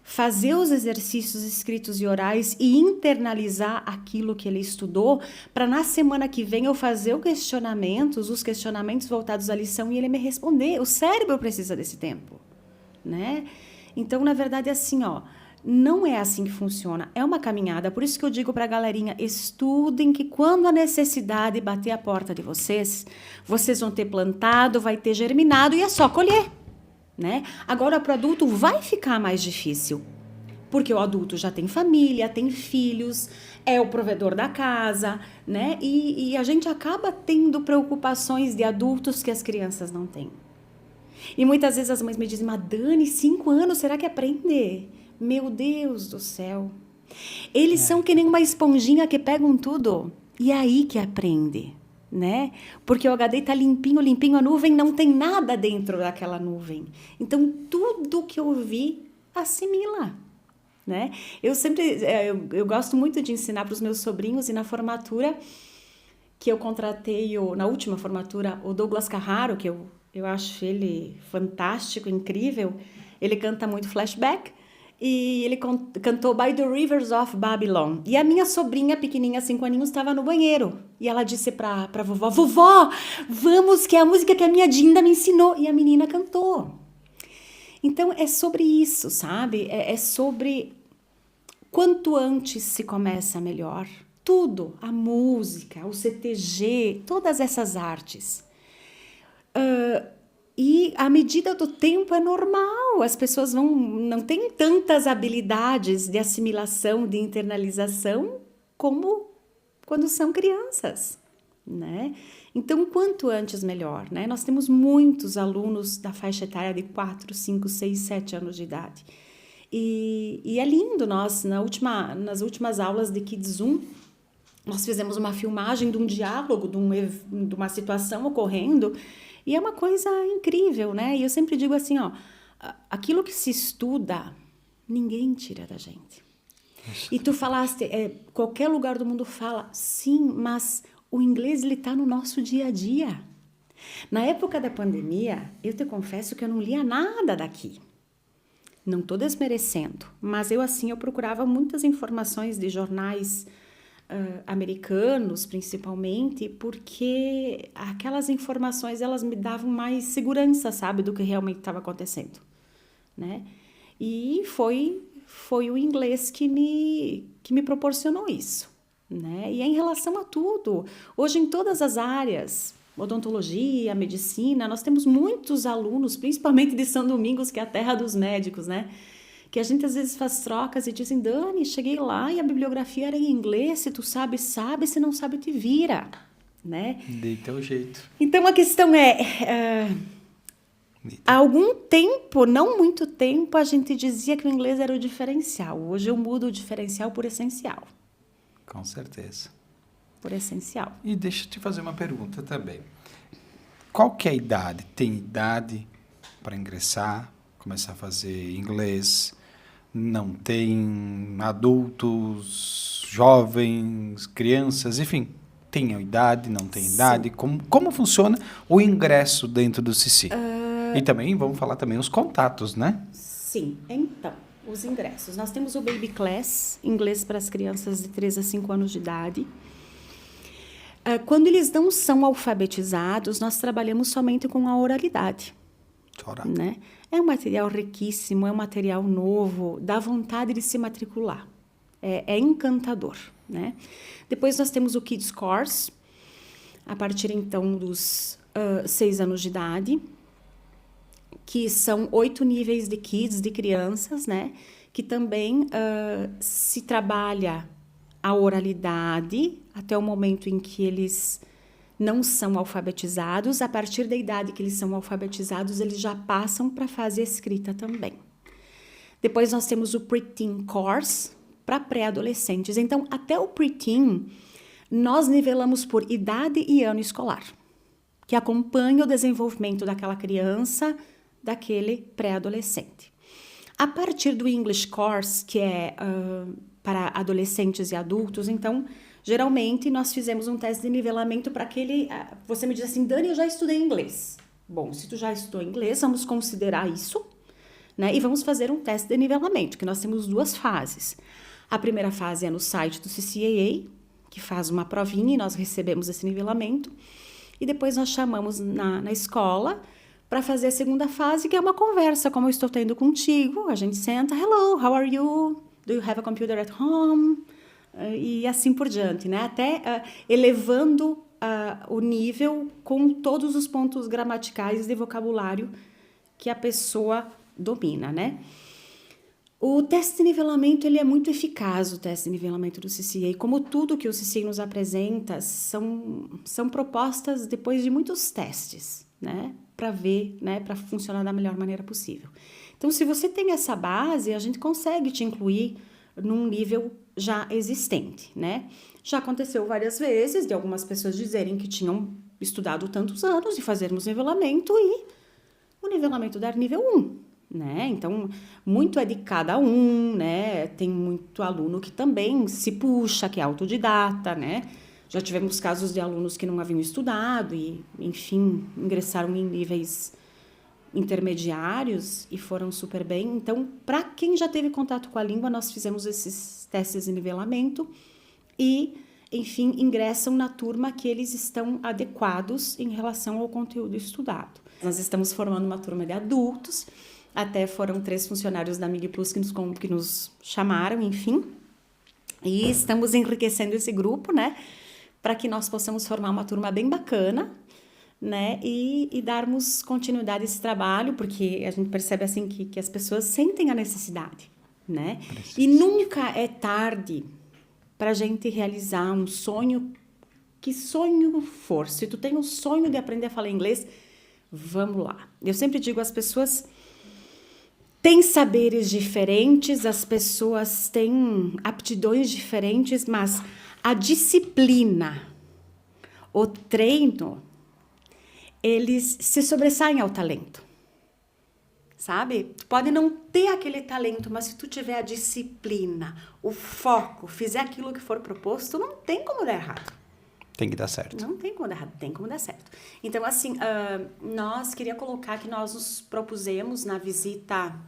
fazer os exercícios escritos e orais e internalizar aquilo que ele estudou para na semana que vem eu fazer os questionamentos voltados à lição e ele me responder. O cérebro precisa desse tempo, né? Então, na verdade, é assim, não é assim que funciona, é uma caminhada, por isso que eu digo para a galerinha, estudem que quando a necessidade bater a porta de vocês vão ter plantado, vai ter germinado e é só colher, né? Agora, para o adulto vai ficar mais difícil, porque o adulto já tem família, tem filhos, é o provedor da casa, né? E a gente acaba tendo preocupações de adultos que as crianças não têm. E muitas vezes as mães me dizem, mas Dani, 5 anos, será que aprende? Meu Deus do céu. Eles são que nem uma esponjinha que pegam tudo. E é aí que aprende, né? Porque o HD tá limpinho, a nuvem não tem nada dentro daquela nuvem. Então, tudo que eu vi, assimila, né? Eu gosto muito de ensinar para os meus sobrinhos e na formatura que eu contratei, na última formatura, o Douglas Carraro, que eu acho ele fantástico, incrível. Ele canta muito flashback. E ele cantou By the Rivers of Babylon. E a minha sobrinha pequenininha, 5 aninhos, estava no banheiro. E ela disse pra vovó, vovó, vamos, que é a música que a minha Dinda me ensinou. E a menina cantou. Então, é sobre isso, sabe? É sobre quanto antes se começa, melhor. Tudo, a música, o CTG, todas essas artes. E à medida do tempo é normal, as pessoas não têm tantas habilidades de assimilação, de internalização, como quando são crianças, né? Então, quanto antes, melhor, né? Nós temos muitos alunos da faixa etária de 4, 5, 6, 7 anos de idade. E é lindo, nas últimas aulas de Kids 1, nós fizemos uma filmagem de um diálogo, de uma situação ocorrendo. E é uma coisa incrível, né? E eu sempre digo assim, aquilo que se estuda, ninguém tira da gente. E tu falaste, qualquer lugar do mundo fala, sim, mas o inglês, ele tá no nosso dia a dia. Na época da pandemia, eu te confesso que eu não lia nada daqui. Não estou desmerecendo, mas eu procurava muitas informações de jornais americanos, principalmente, porque aquelas informações, elas me davam mais segurança, sabe, do que realmente estava acontecendo, né? E foi o inglês que me proporcionou isso, né? E é em relação a tudo. Hoje, em todas as áreas, odontologia, medicina, nós temos muitos alunos, principalmente de São Domingos, que é a terra dos médicos, né? Que a gente às vezes faz trocas e dizem, Dani, cheguei lá e a bibliografia era em inglês, se tu sabe, se não sabe, te vira, né? De teu jeito. Então, a questão há algum tempo, não muito tempo, a gente dizia que o inglês era o diferencial. Hoje eu mudo o diferencial por essencial. Com certeza. Por essencial. E deixa eu te fazer uma pergunta também. Qual que é a idade? Tem idade para ingressar, começar a fazer inglês? Não tem adultos, jovens, crianças, enfim, tem idade, não tem idade? Como funciona o ingresso dentro do CC? E também, vamos falar também os contatos, né? Sim, então, os ingressos. Nós temos o Baby Class, inglês para as crianças de 3 a 5 anos de idade. Quando eles não são alfabetizados, nós trabalhamos somente com a oralidade. Né? É um material riquíssimo, é um material novo, dá vontade de se matricular. é encantador, né? Depois nós temos o Kids Course, a partir então dos 6 anos de idade, que são 8 níveis de kids, de crianças, né? Que também se trabalha a oralidade até o momento em que eles não são alfabetizados. A partir da idade que eles são alfabetizados, eles já passam para a fase escrita também. Depois nós temos o Preteen Course, para pré-adolescentes. Então, até o Preteen, nós nivelamos por idade e ano escolar, que acompanha o desenvolvimento daquela criança, daquele pré-adolescente. A partir do English Course, que é para adolescentes e adultos, então, geralmente, nós fizemos um teste de nivelamento para aquele... você me diz assim, Dani, eu já estudei inglês. Bom, se tu já estudou inglês, vamos considerar isso, né? E vamos fazer um teste de nivelamento, que nós temos 2 fases. A primeira fase é no site do CCAA, que faz uma provinha e nós recebemos esse nivelamento. E depois nós chamamos na escola para fazer a segunda fase, que é uma conversa, como eu estou tendo contigo. A gente senta, hello, how are you? Do you have a computer at home? E assim por diante, né? Até elevando o nível com todos os pontos gramaticais de vocabulário que a pessoa domina, né? O teste de nivelamento, ele é muito eficaz, o teste de nivelamento do CCA. Como tudo que o CCA nos apresenta, são propostas depois de muitos testes, né? Para ver, né? Para funcionar da melhor maneira possível. Então, se você tem essa base, a gente consegue te incluir num nível já existente, né? Já aconteceu várias vezes de algumas pessoas dizerem que tinham estudado tantos anos e fazermos nivelamento e o nivelamento dar nível 1. Né? Então, muito é de cada um, né? Tem muito aluno que também se puxa, que é autodidata, né? Já tivemos casos de alunos que não haviam estudado e, enfim, ingressaram em níveis intermediários e foram super bem. Então, para quem já teve contato com a língua, nós fizemos esses testes de nivelamento e, enfim, ingressam na turma que eles estão adequados em relação ao conteúdo estudado. Nós estamos formando uma turma de adultos. Até foram 3 funcionários da Mig Plus que nos chamaram, enfim. E estamos enriquecendo esse grupo, né? Para que nós possamos formar uma turma bem bacana, né? E darmos continuidade a esse trabalho, porque a gente percebe, assim, que as pessoas sentem a necessidade, né? E nunca é tarde para a gente realizar um sonho, que sonho for. Se tu tem um sonho de aprender a falar inglês, vamos lá. Eu sempre digo às pessoas... Tem saberes diferentes, as pessoas têm aptidões diferentes, mas a disciplina, o treino, eles se sobressaem ao talento, sabe? Tu pode não ter aquele talento, mas se tu tiver a disciplina, o foco, fizer aquilo que for proposto, não tem como dar errado. Tem que dar certo. Não tem como dar errado, tem como dar certo. Então, assim, nós queria colocar que nós nos propusemos na visita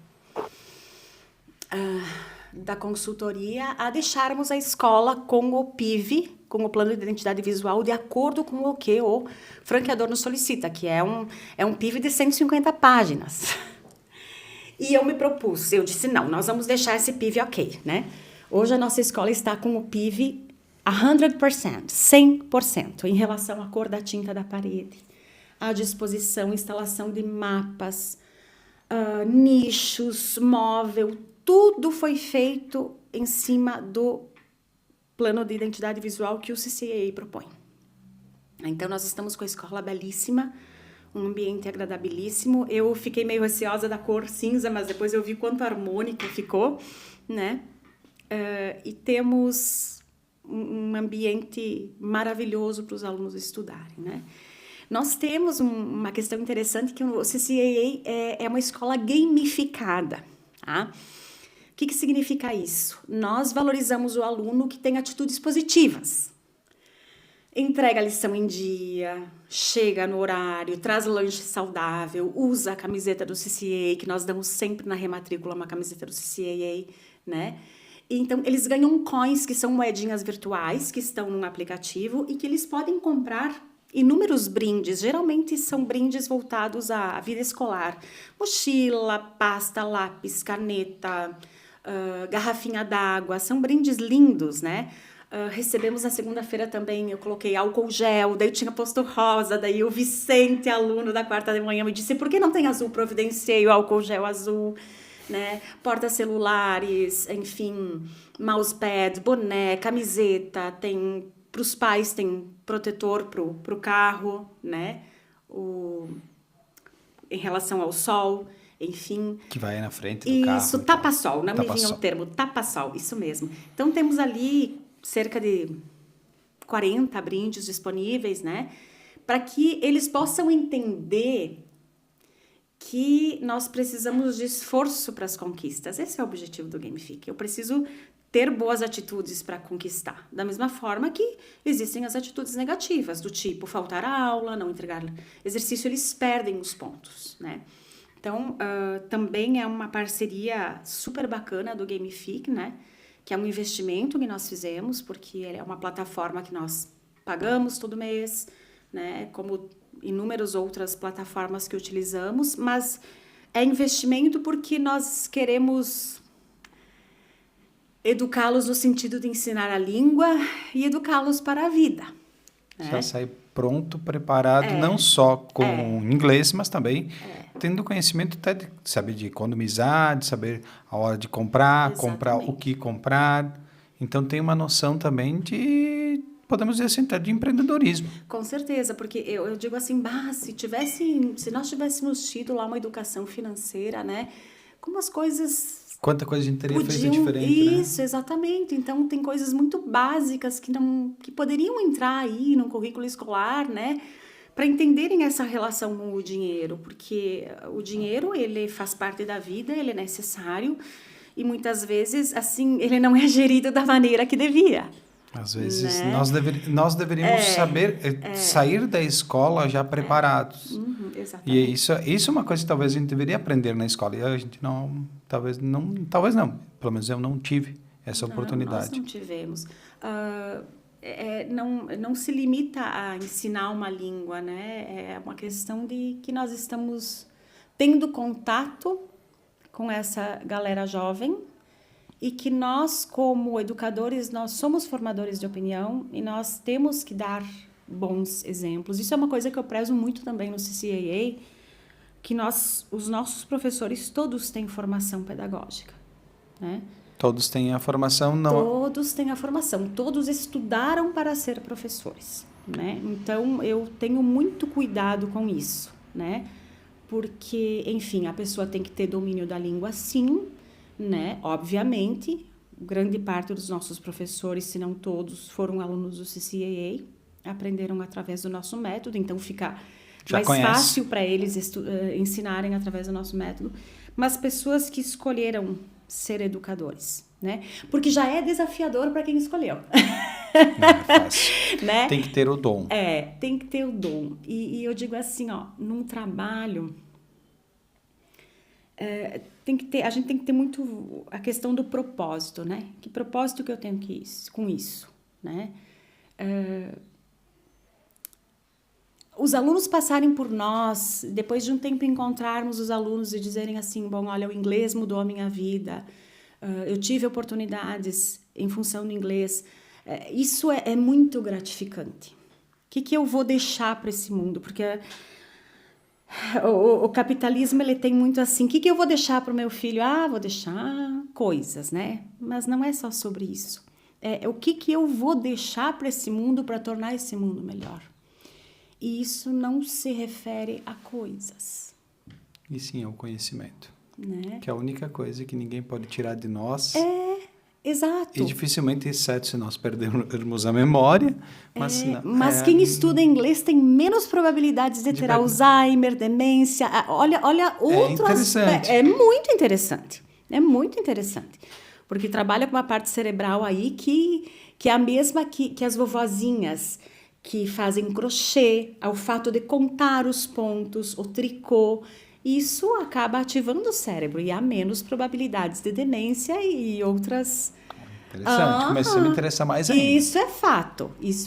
da consultoria a deixarmos a escola com o PIV, com o plano de identidade visual, de acordo com o que o franqueador nos solicita, que é um PIV de 150 páginas. E eu me propus, eu disse, não, nós vamos deixar esse PIV ok, né? Hoje a nossa escola está com o PIV 100%, 100%, em relação à cor da tinta da parede, à disposição, instalação de mapas, nichos, móvel, tudo foi feito em cima do plano de identidade visual que o CCAA propõe. Então, nós estamos com a escola belíssima, um ambiente agradabilíssimo. Eu fiquei meio receosa da cor cinza, mas depois eu vi quanto harmônico ficou, né? E temos um ambiente maravilhoso para os alunos estudarem, né? Nós temos uma questão interessante que o CCAA é uma escola gamificada, tá? O que significa isso? Nós valorizamos o aluno que tem atitudes positivas. Entrega a lição em dia, chega no horário, traz lanche saudável, usa a camiseta do CCAA, que nós damos sempre na rematrícula uma camiseta do CCAA, né? Então, eles ganham coins, que são moedinhas virtuais, que estão num aplicativo e que eles podem comprar inúmeros brindes. Geralmente são brindes voltados à vida escolar. Mochila, pasta, lápis, caneta, garrafinha d'água, são brindes lindos, né? Recebemos na segunda-feira também, eu coloquei álcool gel, daí eu tinha posto rosa, daí o Vicente, aluno da 4ª de manhã, me disse, por que não tem azul? Providenciei o álcool gel azul, né? Porta-celulares, enfim, mousepad, boné, camiseta, tem, para os pais tem protetor pro carro, né? Em relação ao sol, enfim. Que vai na frente do carro. Isso, tapa-sol, não me vinha o termo, tapa-sol, isso mesmo. Então, temos ali cerca de 40 brindes disponíveis, né? Para que eles possam entender que nós precisamos de esforço para as conquistas. Esse é o objetivo do Gamifique. Eu preciso ter boas atitudes para conquistar. Da mesma forma que existem as atitudes negativas, do tipo faltar a aula, não entregar exercício, eles perdem os pontos, né? Então, também é uma parceria super bacana do Gamifique, né? Que é um investimento que nós fizemos, porque é uma plataforma que nós pagamos todo mês, né? Como inúmeras outras plataformas que utilizamos, mas é investimento porque nós queremos educá-los no sentido de ensinar a língua e educá-los para a vida. Né? Já sai pronto, preparado, não só com inglês, mas também tendo conhecimento até de saber de economizar, de saber a hora de comprar, comprar o que comprar. Então, tem uma noção também de, podemos dizer assim, até de empreendedorismo. Com certeza, porque eu digo assim, se nós tivéssemos tido lá uma educação financeira, né? Como as coisas... Quanta coisa a gente teria feito diferente, Isso, né? Exatamente. Então, tem coisas muito básicas que poderiam entrar aí no currículo escolar, né? Para entenderem essa relação com o dinheiro, porque o dinheiro, ele faz parte da vida, ele é necessário e muitas vezes, assim, ele não é gerido da maneira que devia. Às vezes, né? nós deveríamos saber sair da escola já preparados. Exatamente. E isso é uma coisa que talvez a gente deveria aprender na escola. E a gente talvez não, pelo menos eu não tive essa oportunidade. Nós não tivemos. Não se limita a ensinar uma língua, né? É uma questão de que nós estamos tendo contato com essa galera jovem e que nós, como educadores, nós somos formadores de opinião e nós temos que dar bons exemplos. Isso é uma coisa que eu prezo muito também no CCAA, que os nossos professores todos têm formação pedagógica, né? Todos têm a formação, não? Todos têm a formação, todos estudaram para ser professores, né? Então, eu tenho muito cuidado com isso, né? Porque, enfim, a pessoa tem que ter domínio da língua, sim, né? Obviamente, grande parte dos nossos professores, se não todos, foram alunos do CCAA, aprenderam através do nosso método, então fica mais fácil para eles ensinarem através do nosso método, mas pessoas que escolheram ser educadores, né? Porque já é desafiador para quem escolheu. Não é fácil. Né? Tem que ter o dom. Tem que ter o dom. E eu digo assim, num trabalho, a gente tem que ter muito a questão do propósito, né? Que propósito que eu tenho com isso, né? Os alunos passarem por nós, depois de um tempo encontrarmos os alunos e dizerem assim, bom, olha, o inglês mudou a minha vida, eu tive oportunidades em função do inglês, isso é muito gratificante. O que eu vou deixar para esse mundo? Porque o capitalismo, ele tem muito assim, o que eu vou deixar para o meu filho? Vou deixar coisas, né? Mas não é só sobre isso. O que eu vou deixar para esse mundo para tornar esse mundo melhor? E isso não se refere a coisas. E sim ao conhecimento. Né? Que é a única coisa que ninguém pode tirar de nós. Exato. E dificilmente, exceto se nós perdermos a memória. Mas quem estuda inglês tem menos probabilidades de ter Alzheimer, demência. Olha outro aspecto. É muito interessante. É muito interessante. Porque trabalha com uma parte cerebral aí que é a mesma que as vovozinhas que fazem crochê, ao fato de contar os pontos, o tricô, isso acaba ativando o cérebro e há menos probabilidades de demência e outras... Interessante, começa a me interessar mais ainda. Isso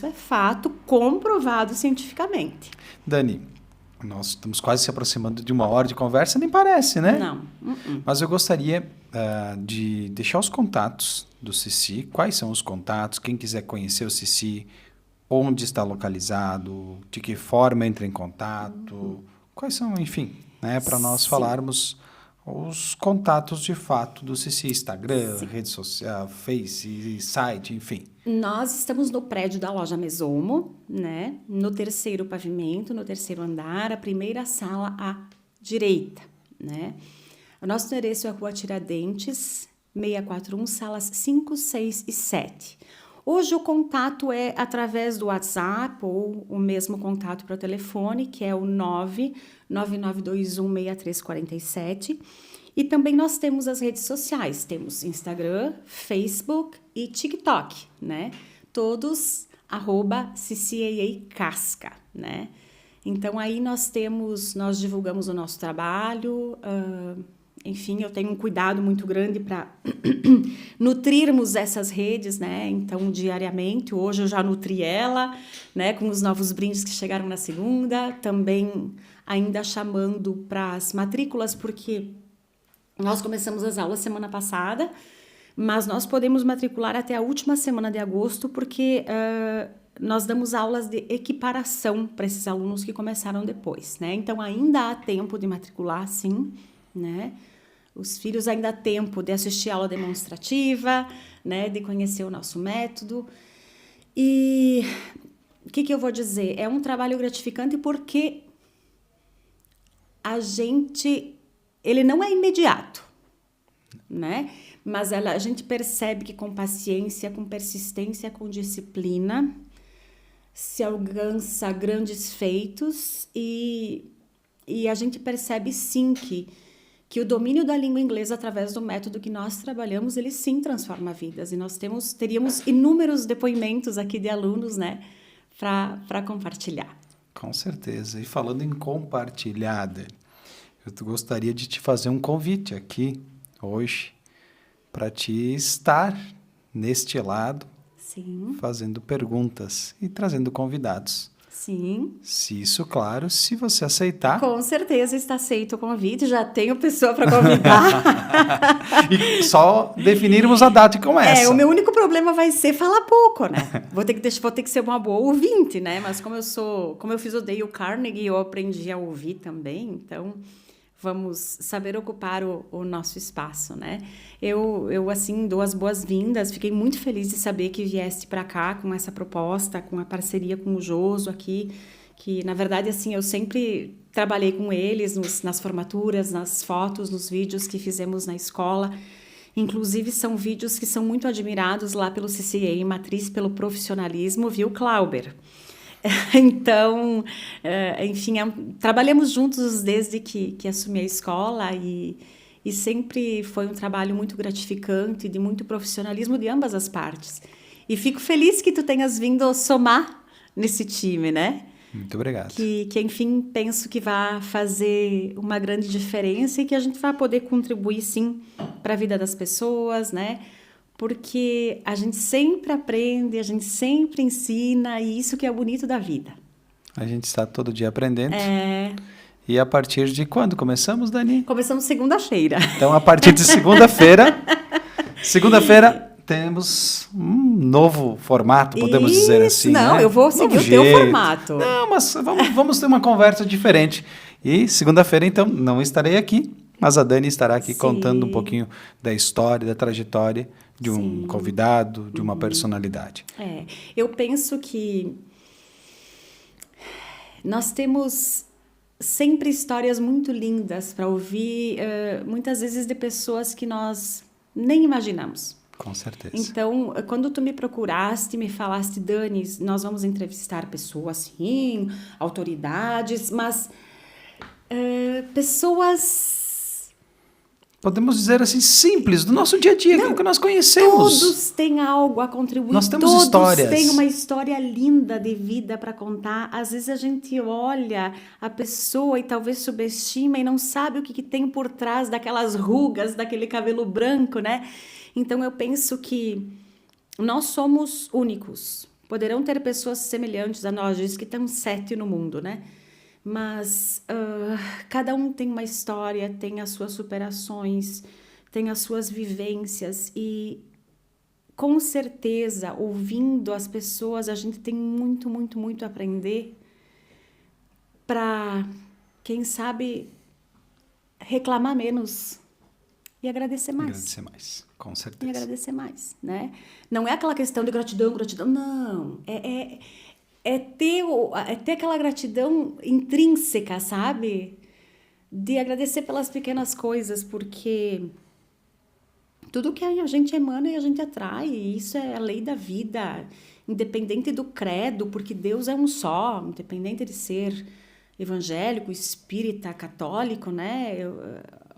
é fato comprovado cientificamente. Dani, nós estamos quase se aproximando de 1 hora de conversa, nem parece, né? Não. Mas eu gostaria, de deixar os contatos do Cici. Quais são os contatos? Quem quiser conhecer o Cici, onde está localizado, de que forma entra em contato, quais são, enfim, né, para nós falarmos os contatos de fato do Cici, Instagram, rede social, Face, site, enfim. Nós estamos no prédio da loja Mesomo, né? No 3º pavimento, no 3º andar, a primeira sala à direita, né? O nosso endereço é a Rua Tiradentes, 641, salas 5, 6 e 7. Hoje o contato é através do WhatsApp ou o mesmo contato para o telefone, que é o 999216347. E também nós temos as redes sociais, temos Instagram, Facebook e TikTok, né? Todos @CCAA-Casca, né? Então aí nós divulgamos o nosso trabalho, enfim, eu tenho um cuidado muito grande para nutrirmos essas redes, né? Então, diariamente, hoje eu já nutri ela, né? Com os novos brindes que chegaram na segunda, também ainda chamando para as matrículas, porque nós começamos as aulas semana passada, mas nós podemos matricular até a última semana de agosto, porque nós damos aulas de equiparação para esses alunos que começaram depois, né? Então, ainda há tempo de matricular, sim, né? Os filhos ainda há tempo de assistir a aula demonstrativa, né, de conhecer o nosso método. E o que eu vou dizer? É um trabalho gratificante porque ele não é imediato, né? Mas a gente percebe que com paciência, com persistência, com disciplina, se alcança grandes feitos e a gente percebe sim que o domínio da língua inglesa através do método que nós trabalhamos, ele sim transforma vidas. E nós teríamos inúmeros depoimentos aqui de alunos, né, para compartilhar. Com certeza. E falando em compartilhar, Dani, eu gostaria de te fazer um convite aqui, hoje, para te estar neste lado, sim, fazendo perguntas e trazendo convidados. Sim. Se isso, claro, se você aceitar. Com certeza está aceito o convite, já tenho pessoa para convidar. E só definirmos a data e começa. O meu único problema vai ser falar pouco, né? Vou ter que ser uma boa ouvinte, né? Mas como eu fiz o Dale Carnegie, eu aprendi a ouvir também, então vamos saber ocupar o nosso espaço, né? Eu assim, dou as boas-vindas, fiquei muito feliz de saber que vieste para cá com essa proposta, com a parceria com o Joso aqui, que, na verdade, assim, eu sempre trabalhei com eles nas formaturas, nas fotos, nos vídeos que fizemos na escola. Inclusive, são vídeos que são muito admirados lá pelo CCA, Matriz pelo Profissionalismo, viu, Clauber? Então, enfim, trabalhamos juntos desde que assumi a escola e sempre foi um trabalho muito gratificante, de muito profissionalismo de ambas as partes. E fico feliz que tu tenhas vindo somar nesse time, né? Muito obrigado. Que enfim, penso que vai fazer uma grande diferença e que a gente vai poder contribuir, sim, para a vida das pessoas, né? Porque a gente sempre aprende, a gente sempre ensina, e isso que é o bonito da vida. A gente está todo dia aprendendo. E a partir de quando começamos, Dani? Começamos segunda-feira. Então, a partir de segunda-feira, temos um novo formato, podemos dizer assim. Não, né? Eu vou seguir o teu formato. Não, mas vamos ter uma conversa diferente. E segunda-feira, então, não estarei aqui, mas a Dani estará aqui contando um pouquinho da história, da trajetória de um convidado, de uma personalidade. Eu penso que nós temos sempre histórias muito lindas para ouvir, muitas vezes de pessoas que nós nem imaginamos. Com certeza. Então, quando tu me procuraste, me falaste, Dani, nós vamos entrevistar pessoas, sim, autoridades, mas pessoas... Podemos dizer assim, simples, do nosso dia a dia, aquilo que nós conhecemos. Todos têm algo a contribuir. Nós temos todos histórias. Têm uma história linda de vida para contar. Às vezes a gente olha a pessoa e talvez subestima e não sabe o que tem por trás daquelas rugas, daquele cabelo branco, né? Então eu penso que nós somos únicos. Poderão ter pessoas semelhantes a nós, diz que tem 7 no mundo, né? Mas cada um tem uma história, tem as suas superações, tem as suas vivências e, com certeza, ouvindo as pessoas, a gente tem muito, muito, muito a aprender para, quem sabe, reclamar menos e agradecer mais. Agradecer mais, com E certeza. agradecer mais, né? Não é aquela questão de gratidão, não. É ter aquela gratidão intrínseca, sabe? De agradecer pelas pequenas coisas, porque tudo que a gente emana e a gente atrai, e isso é a lei da vida, independente do credo, porque Deus é um só, independente de ser evangélico, espírita, católico, né?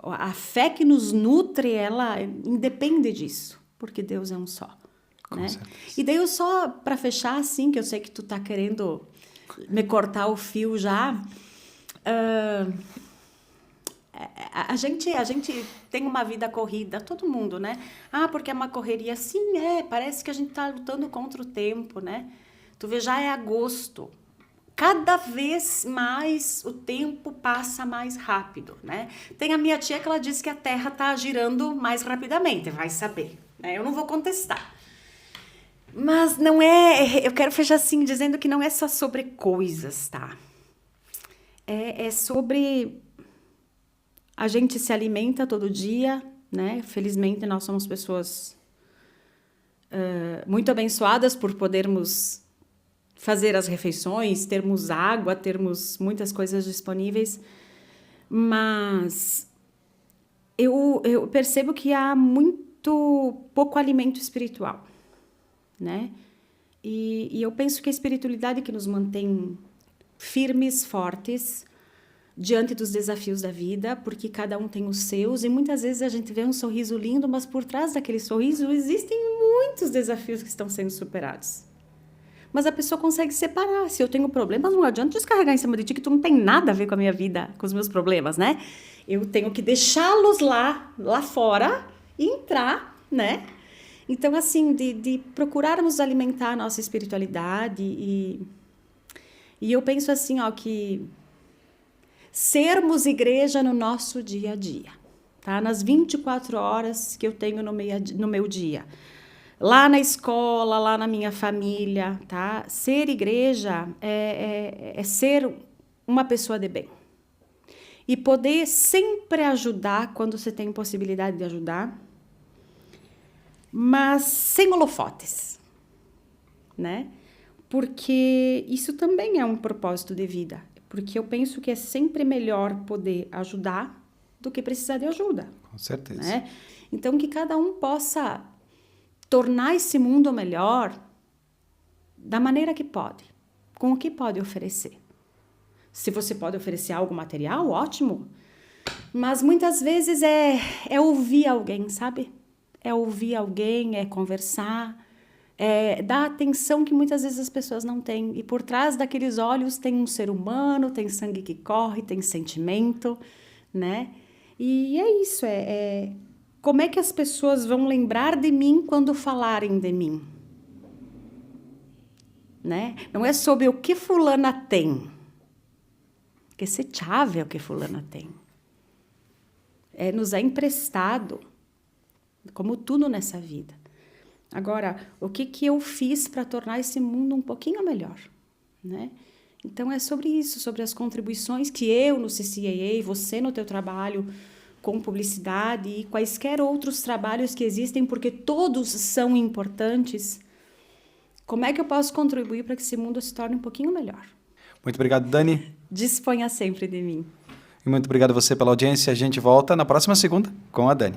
A fé que nos nutre, ela independe disso, porque Deus é um só. Com Né? certeza. E daí eu só, para fechar, assim, que eu sei que tu tá querendo me cortar o fio já, a gente tem uma vida corrida, todo mundo, né? Porque é uma correria. Sim, parece que a gente tá lutando contra o tempo, né? Tu vê, já é agosto. Cada vez mais o tempo passa mais rápido, né? Tem a minha tia que ela diz que a Terra tá girando mais rapidamente, vai saber, né? Eu não vou contestar. Mas não é... Eu quero fechar assim, dizendo que não é só sobre coisas, tá? É sobre... A gente se alimenta todo dia, né? Felizmente, nós somos pessoas muito abençoadas por podermos fazer as refeições, termos água, termos muitas coisas disponíveis. Mas eu percebo que há muito pouco alimento espiritual, né? E eu penso que a espiritualidade que nos mantém firmes, fortes, diante dos desafios da vida, porque cada um tem os seus, e muitas vezes a gente vê um sorriso lindo, mas por trás daquele sorriso existem muitos desafios que estão sendo superados. Mas a pessoa consegue separar. Se eu tenho problemas, não adianta descarregar em cima de ti, que tu não tem nada a ver com a minha vida, com os meus problemas, né? Eu tenho que deixá-los lá fora e entrar, né? Então, assim, de procurarmos alimentar a nossa espiritualidade e eu penso assim, que sermos igreja no nosso dia a dia, tá? Nas 24 horas que eu tenho no meu dia. Lá na escola, lá na minha família, tá? Ser igreja é ser uma pessoa de bem. E poder sempre ajudar quando você tem possibilidade de ajudar, mas sem holofotes, né? Porque isso também é um propósito de vida. Porque eu penso que é sempre melhor poder ajudar do que precisar de ajuda. Com certeza. Né? Então, que cada um possa tornar esse mundo melhor da maneira que pode, com o que pode oferecer. Se você pode oferecer algo material, ótimo. Mas muitas vezes é ouvir alguém, sabe? É ouvir alguém, é conversar, é dar atenção que muitas vezes as pessoas não têm. E por trás daqueles olhos tem um ser humano, tem sangue que corre, tem sentimento, né? E é isso, como é que as pessoas vão lembrar de mim quando falarem de mim? Né? Não é sobre o que fulana tem, porque se chave é o que fulana tem. Nos é emprestado, como tudo nessa vida. Agora, o que eu fiz para tornar esse mundo um pouquinho melhor, né? Então, é sobre isso, sobre as contribuições que eu no CCAA, você no teu trabalho com publicidade e quaisquer outros trabalhos que existem, porque todos são importantes. Como é que eu posso contribuir para que esse mundo se torne um pouquinho melhor? Muito obrigado, Dani. Disponha sempre de mim. E muito obrigado a você pela audiência. A gente volta na próxima segunda com a Dani.